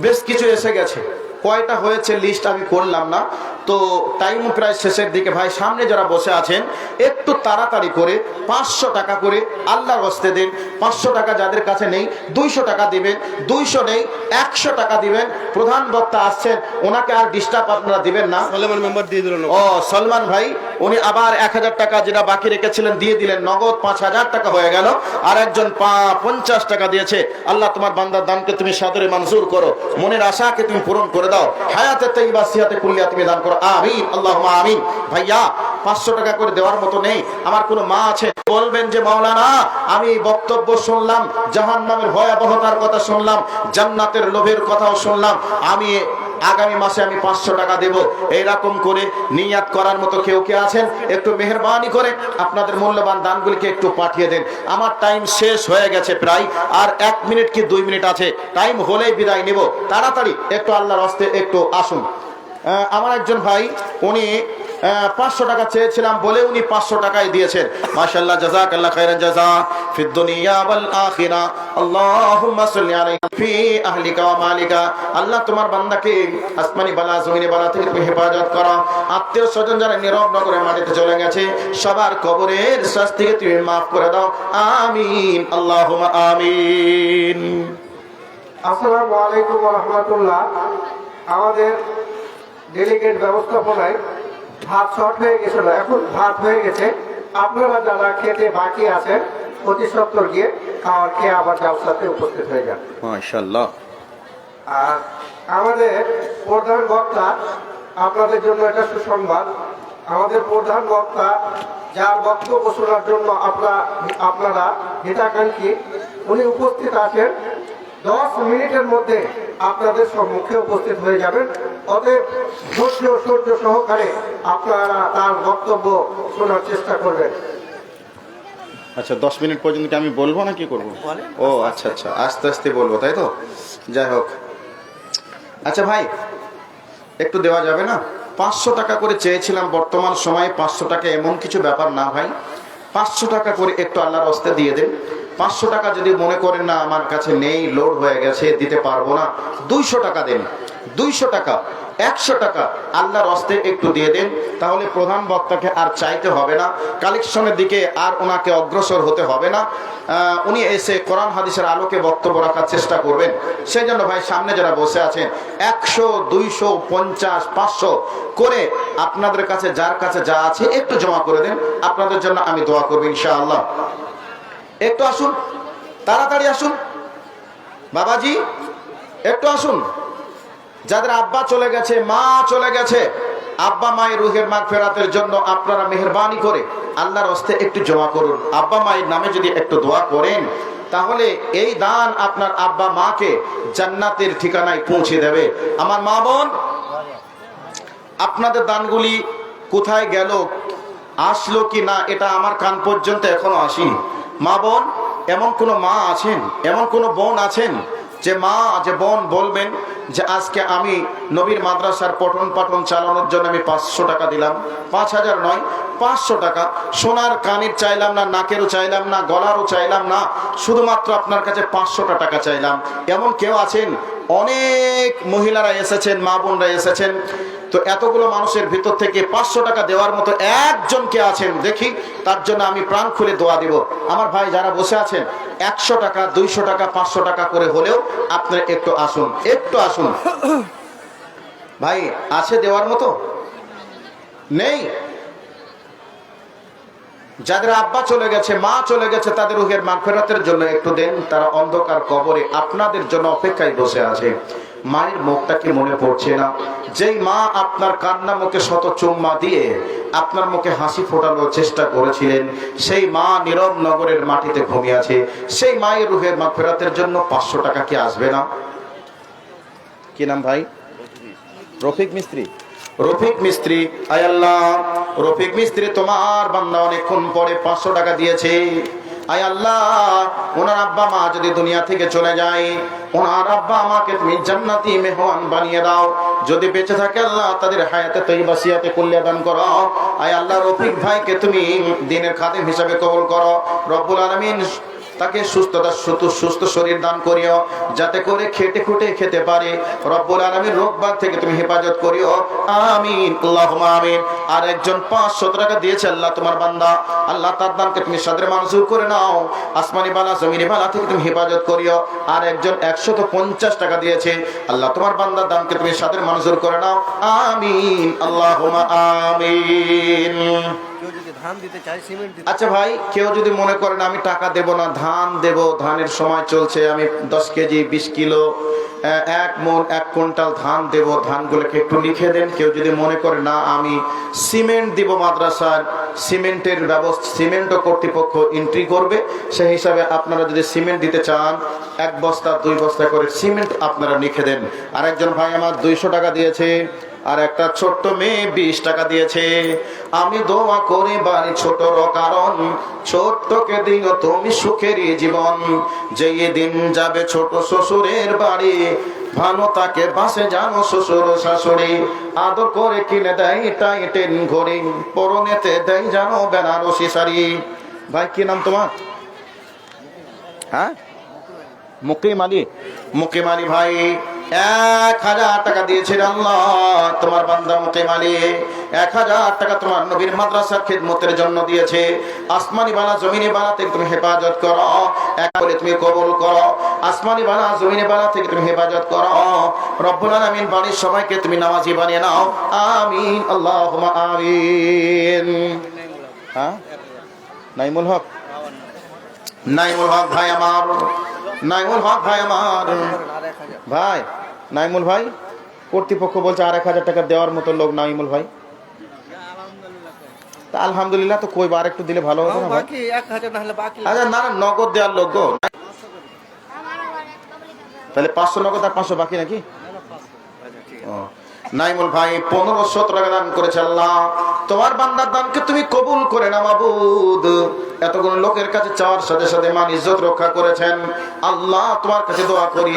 বেশ কিছু এসে গেছে। কয়টা হয়েছে লিস্ট আমি করলাম না, তো টাইম প্রায় শেষের দিকে। ভাই সামনে যারা বসে আছেন একটু তাড়াতাড়ি করে 500 টাকা করে আল্লাহর হস্তে দেন। 500 টাকা যাদের কাছে নেই 200 টাকা দিবেন, 200 নেই 100 টাকা দিবেন। প্রধান বক্তা আসছেন, ওনাকে আর ডিস্টার্ব আপনারা দিবেন না। সলেমান মেম্বার দিয়ে দিল। ও সলমান ভাই, উনি আবার 1000 টাকা যেটা বাকি রেখেছিলেন দিয়ে দিলেন, নগদ 5000 টাকা হয়ে গেল। আর একজন 50 টাকা দিয়েছে। আল্লাহ, তোমার বান্দার দানকে তুমি সাদরে মঞ্জুর করো, মনের আশাকে তুমি পূরণ করে দাও, হায়াতে তাইয়্যিবা সিয়াতে কুল্লিয়া তুমি দান করো। আমিন, আল্লাহুম্মা আমিন। ভাইয়া 500 টাকা করে দেওয়ার মতো নেই। আমার কোনো মা আছে, বলবেন যে মাওলানা আমি বক্তব্য শুনলাম, জাহান্নামের ভয়াবহতার কথা শুনলাম, জান্নাতের লোভের কথাও শুনলাম, আমি আগামী মাসে আমি 500 টাকা দেব। এইরকম করে নিয়াত করার মতো কেউ কে আছেন? একটু মেহেরবানি করে আপনাদের মূল্যবান দানগুলিকে একটু পাঠিয়ে দেন। আমার টাইম শেষ হয়ে গেছে প্রায়, আর 1 মিনিট কি 2 মিনিট আছে, টাইম হলেই বিদায় নিব। তাড়াতাড়ি একটু আল্লাহর রাস্তে একটু আসুন। আমার একজন ভাই, উনি 500 টাকা চেয়েছিলাম বলে উনি 500 টাকাই দিয়েছেন। মাশাআল্লাহ, জাযাকাল্লাহু খায়রান জাযা ফিদ দুনিয়া ওয়াল আখিরা। আল্লাহুম্মা সাল্লি আলাইহি ফি আহলিকা ওয়া মালিকা। আল্লাহ, তোমার বান্দাকে আসমানি বালা জমিনি বালা থেকে তুমি হেফাজত করো। আত্মীয় স্বজন যারা নীরব নগরে মাটিতে চলে গেছে, সবার কবরের শাস্তিকে তুমি মাফ করে দাও। আমিন, আল্লাহুম্মা আমিন। আসসালামু আলাইকুম ওয়া রাহমাতুল্লাহ। আমাদের ডেলিগেট ব্যবস্থাপনায় ভাত শর্ট হয়ে গেছিল, এখন ভাত হয়ে গেছে। আপনারা যারা খেতে বাকি আছেন অতি সত্বর গিয়ে খাওয়ার খেয়ে আবার জালসাতে উপস্থিত হয়ে যান। মাশাআল্লাহ। আর আমাদের প্রধান বক্তা, আপনাদের জন্য এটা সুসংবাদ, আমাদের প্রধান বক্তা যার বক্তব্য শোনার জন্য আপনারা হিতাকাঙ্ক্ষী, উনি উপস্থিত আছেন। 10 মিনিটের মধ্যে আপনাদের সম্মুখে উপস্থিত হয়ে যাবেন। অতএব ধৈর্য সহ্য সহকারে আপনারা তার বক্তব্য শোনার চেষ্টা করবেন। আচ্ছা 10 মিনিট পর্যন্ত কি আমি বলবো না কি করবো? বলেন। ও আচ্ছা আচ্ছা, আস্তে আস্তে বলবো তাই তো? যাই হোক, আচ্ছা ভাই একটু দেওয়া যাবে না? 500 টাকা করে চেয়েছিলাম, বর্তমান সময়ে 500 টাকা এমন কিছু ব্যাপার না ভাই। 500 টাকা করে একটু আল্লাহর হস্তে দিয়ে দেন। 500 টাকা যদি মনে করেন না আমার কাছে নেই, লোড হয়ে গেছে, দিতে পারবো না, 200 টাকা দেন। 200 টাকা, 100 টাকা আল্লাহর হস্তে একটু দিয়ে দেন। তাহলে প্রধান বক্তাকে আর চাইতে হবে না, কালেকশনের দিকে আর ওনাকে অগ্রসর হতে হবে না। উনি এসে কোরআন হাদিসের আলোকে বক্তব্য রাখার চেষ্টা করবেন। সেই জন্য ভাই সামনে যারা বসে আছেন 100, 200, 50, 500 করে আপনাদের কাছে যার কাছে যা আছে একটু জমা করে দেন। আপনাদের জন্য আমি দোয়া করব ইনশাআল্লাহ। একটু আসুন, তাড়াতাড়ি আসুন বাবাজি, একটু আসুন। যাদের আব্বা চলে গেছে, মা চলে গেছে, আব্বা মায়ের রুহের মাগফিরাতের জন্য আপনারা মেহেরবানি করে আল্লাহর হস্তে একটু জমা করুন। আব্বা মায়ের নামে যদি একটু দোয়া করেন তাহলে এই দান আপনার আব্বা মাকে জান্নাতের ঠিকানায় পৌঁছে দেবে। আমার মা বোন, আপনাদের দানগুলি কোথায় গেল, আসলো কি না, এটা আমার কান পর্যন্ত এখনো আসেনি। মা বোন, এমন কোনো মা আছেন, এমন কোনো বোন আছেন যে মা, যে বোন বলবেন যে আজকে আমি নবীর মাদ্রাসার পঠন পাঠন চালানোর জন্য আমি 500 টাকা দিলাম, 5000 নয় 500 টাকা। সোনার কানের চাইলাম না, নাকেরও চাইলাম না, গলারও চাইলাম না, শুধুমাত্র আপনার কাছে 500 টাকা চাইলাম। এমন কেউ আছেন? অনেক মহিলারা এসেছেন, মা বোনরা এসেছেন। তো এতগুলো মানুষের ভিতর থেকে 500 টাকা দেওয়ার মতো একজন কে আছেন দেখি, তার জন্য আমি প্রাণ খুলে দোয়া দিব। আমার ভাই যারা বসে আছেন 100 টাকা, 200 টাকা, 500 টাকা করে হলেও আপনারা একটু আসুন, একটু আসুন ভাই। আছে দেওয়ার মতো? নেই? যাদের আব্বা চলে গেছে, মা চলে গেছে, তাদের রুহের মাগফিরাতের জন্য একটু দেন। তারা অন্ধকার কবরে আপনাদের জন্য অপেক্ষায় বসে আছে। মায়ের মুখটা কি মনে পড়ছে না? যেই মা আপনার কান্না মুখে শত চুম্মা দিয়ে আপনার মুখে হাসি ফোটানোর চেষ্টা করেছিলেন, সেই মা নীরব নগরের মাটিতে ঘুমিয়ে আছে। সেই মায়ের রুহের মাগফিরাতের জন্য 500 টাকা কি আসবে না? কি নাম ভাই? রফিক মিস্ত্রি। রফিক মিস্ত্রি, আয় আল্লাহ, রফিক মিস্ত্রি তোমার বান্দা অনেকক্ষণ পরে 500 টাকা দিয়েছে। আয় আল্লাহ, ওনার আব্বা মা যদি দুনিয়া থেকে চলে যায়, ওনার আব্বা আমাকে তুমি জান্নাতি মেহমান বানিয়ে দাও। যদি বেঁচে থাকে আল্লাহ তাদের হায়াতে তৈবা সিয়াতে কল্যাণ দান করো। আয় আল্লাহ, রফিক ভাইকে তুমি দিনের খাদেম হিসাবে কবুল করো। রব্বুল আলামিন তাকে সুস্থ শরীর দান করিও, যাতে করে খেটে খুঁটে খেতে পারে। রব্বুল আলামিন রোগবাগ থেকে তুমি হেফাজত করিও, আমিন আল্লাহুম্মা আমিন। আর একজন 500 টাকা দিয়েছে আল্লাহ তোমার বান্দা, আল্লাহ তার দানকে তুমি সাদরে মঞ্জুর করে নাও। আসমানি বালা জমিনি বালা থেকে তুমি হেফাজত করিও। আর একজন 150 টাকা দিয়েছে, আল্লাহ তোমার বান্দার দানকে তুমি সাদরে মঞ্জুর করে নাও, আমিন আল্লাহুম্মা আমিন। কেউ যদি ধান দিতে চায়, সিমেন্ট দিতে, আচ্ছা ভাই, কেউ যদি মনে করেন আমি টাকা দেব না, ধান দেব, ধানের সময় চলছে, আমি 10 কেজি 20 কিলো 1 মণ 1 কুইন্টাল ধান দেব, ধানগুলোকে একটু লিখে দেন। কেউ যদি মনে করে না আমি সিমেন্ট দিব মাদ্রাসার, সিমেন্টের ব্যবস্থা, সিমেন্টও কর্তৃপক্ষ এন্ট্রি করবে, সেই হিসাবে আপনারা যদি সিমেন্ট দিতে চান 1 বস্তা 2 বস্তা করে সিমেন্ট আপনারা লিখে দেন। আর একজন ভাই আমার 200 টাকা দিয়েছে, আর একটা ছোট্ট মেয়ে 20 টাকা দিয়েছে। আমি দোয়া করি বাড়ি ছোটর কারণ ছোট্টকে দিও তুমি সুখেরই জীবন। যেই দিন যাবে ছোট শ্বশুরের বাড়ি, ভালো তাকে বাসে জানো শ্বশুর শাশুড়ি। আদর করে কিনে দেয় টাইটেন ঘড়ি, পরনেতে দেয় জানো বেনারসি শাড়ি। ভাই কি নাম তোমার? হ্যাঁ, মুকিম আলী। মুকিম আলী ভাই 1000 টাকা দিয়েছেন আল্লাহ তোমার বান্দা মুকিম আলী। 1000 টাকা তোমার নবীর মাদ্রাসার খিদমতের জন্য দিয়েছে। আসমানি বালা জমিনি বালা থেকে তুমি হেফাজত করো, এক বলে তুমি কবুল করো। আসমানি বালা জমিনি বালা থেকে তুমি হেফাজত করো। রব্বুল আলামিন বাড়ির সবাইকে তুমি নামাজি বানিয়ে নাও, আমিন আল্লাহুম্মা আমিন। হ্যাঁ, নাইমুল হক, নাইমুল হক ভাই আমার, নাইমুল হক ভাই আমার ভাই, নাইমুল ভাই কর্তৃপক্ষ বলছে আর 1000 টাকা দেওয়ার মতো লোক নাইমুল ভাই। তা আলহামদুলিল্লাহ, তো কই বার একটু দিলে ভালো হতো না ভাই? বাকি 1000 না হলে বাকি। আচ্ছা না না, নগদ দেওয়ার লোক গো। তাহলে 500 নগদ আর 500 বাকি নাকি? ও, নাইমুল ভাই 1500 টাকা দান করেছে। আল্লাহ তোমার বান্দার দানকে তুমি কবুল করে না মাবুদ। এতগুলো লোকের কাছে চাওয়ার সাথে সাথে মান ইজ্জত রক্ষা করেছেন। আল্লাহ তোমার কাছে দোয়া করি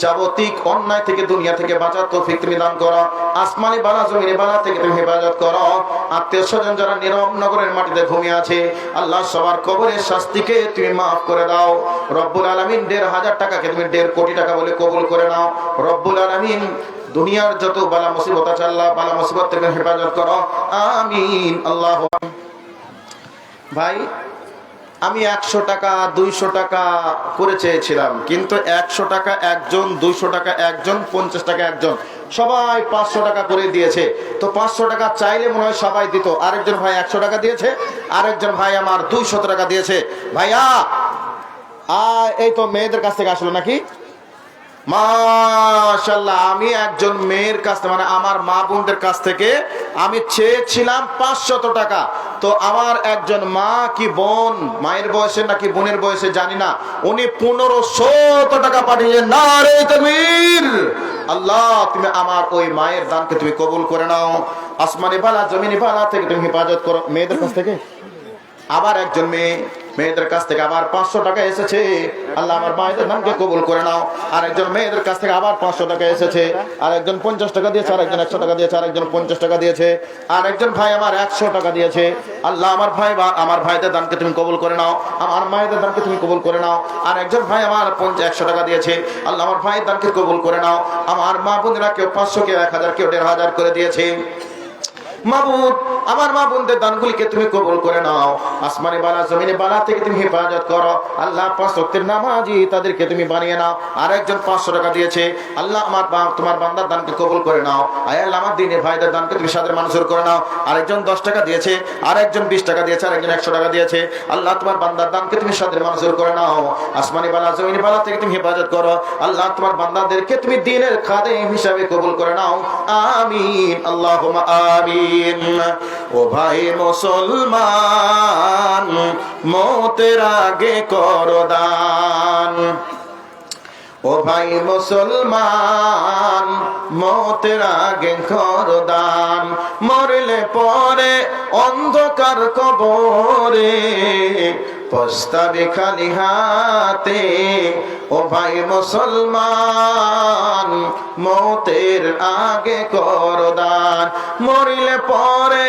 যাবতিক অন্যায় থেকে দুনিয়া থেকে বাঁচার তৌফিক তুমি দান করো। আসমানি বালা জমিনে বালা থেকে তুমি হেফাজত করো। আত্মীয় স্বজন যারা নীরব নগরের মাটিতে ঘুমিয়ে আছে আল্লাহ সবার কবরের শাস্তিকে তুমি মাফ করে দাও। রব্বুল আলামিন 1,500 টাকাকে তুমি 1.5 কোটি টাকা বলে কবুল করে নাও। রব্বুল আলামিন দুনিয়ার যত বালা মুসিবত আছে আল্লাহ বালা মুসিবত থেকে হেফাজত করো, আমিন। আল্লাহ ভাই আমি 100 টাকা 200 টাকা করে চেয়েছিলাম, কিন্তু 100 টাকা একজন, 200 টাকা একজন, 50 টাকা একজন, সবাই 500 টাকা করে দিয়েছে। তো 500 টাকা চাইলে মনে হয় সবাই দিত। আরেকজন ভাই 100 টাকা দিয়েছে, আরেকজন ভাই আমার 200 টাকা দিয়েছে। ভাইয়া এই তো মেয়েদের কাছ থেকে আসলো নাকি? মাশাআল্লাহ, আমি একজন মেয়ের কাছ থেকে মানে আমার মা বোনদের কাছ থেকে আমি চেয়েছিলাম 500 টাকা। তো আমার একজন মা কি বোন, মায়ের বয়সে নাকি বোনের বয়সে জানি না, উনি 1500 টাকা পাঠিয়েছেন। নারে তাকবীর! আল্লাহ তুমি আমার ওই মায়ের দানকে তুমি কবুল করে নাও। আসমানি বালা জমিনি বালা থেকে তুমি হেফাজত করো। মেয়েদের কাছ থেকে আবার একজন মেয়েদের কাছ থেকে আবার 500 টাকা এসেছে। আল্লাহ আমার মায়েদের দানকে কবুল করে নাও। আর একজন মেয়েদের কাছ থেকে আবার 500 টাকা এসেছে। আর একজন 50 টাকা দিয়েছে, আর একজন 100 টাকা দিয়েছে, আর একজন 50 টাকা দিয়েছে, আর একজন ভাই আমার 100 টাকা দিয়েছে। আল্লাহ আমার ভাইদের দানকে তুমি কবুল করে নাও। আমার মায়েদের দানকে তুমি কবুল করে নাও। আর একজন ভাই আমার 100 টাকা দিয়েছে। আল্লাহ আমার ভাইয়ের দানকে কবুল করে নাও। আমার মা বোনেরা কেউ 500, কেউ 1000, কেউ 1500 করে দিয়েছে। মাবুদ আমার মা বোনদের দানগুলিকে তুমি কবুল করে নাও। আসমানে বালা জমিনে বালা থেকে তুমি হেফাজত করো। আল্লাহ 5 ওয়াক্তের নামাজি তাদেরকে তুমি বানিয়ে নাও। আর একজন 500 টাকা দিয়েছে। আল্লাহ তোমার বান্দার দানকে কবুল করে নাও। আয় আল্লাহ আমার দিনের ভাইদের দানকে তুমি সাদের মানুষের করে নাও। আর একজন 10 টাকা দিয়েছে, আর একজন 20 টাকা দিয়েছে, আর একজন 100 টাকা দিয়েছে। আল্লাহ তোমার বান্দার দানকে তুমি সাদের মানুষের করে নাও। আসমানে বালা জমিনে বালা থেকে তুমি হেফাজত করো। আল্লাহ তোমার বান্দাদেরকে তুমি দ্বীনের খাদেম হিসাবে কবুল করে নাও, আমিন। আল্লাহুম্মা আমিন। ও ভাই মুসলমান মওতের আগে করো দান। ও ভাই মুসলমান মওতের আগে করো দান। মরলে পরে অন্ধকার কবরে পস্তাবে খালি হাতে। ও ভাই মুসলমান মওতের আগে করো দান। মরিলে পরে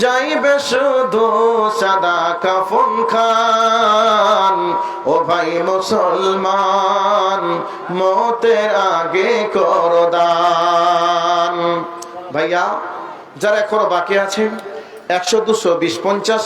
যাইবে শুধু সাদা কাফন খান। ও ভাই মুসলমান মওতের আগে করো দান। ভাইয়া যারা এখনো বাকি আছেন 100, 200, 20, 50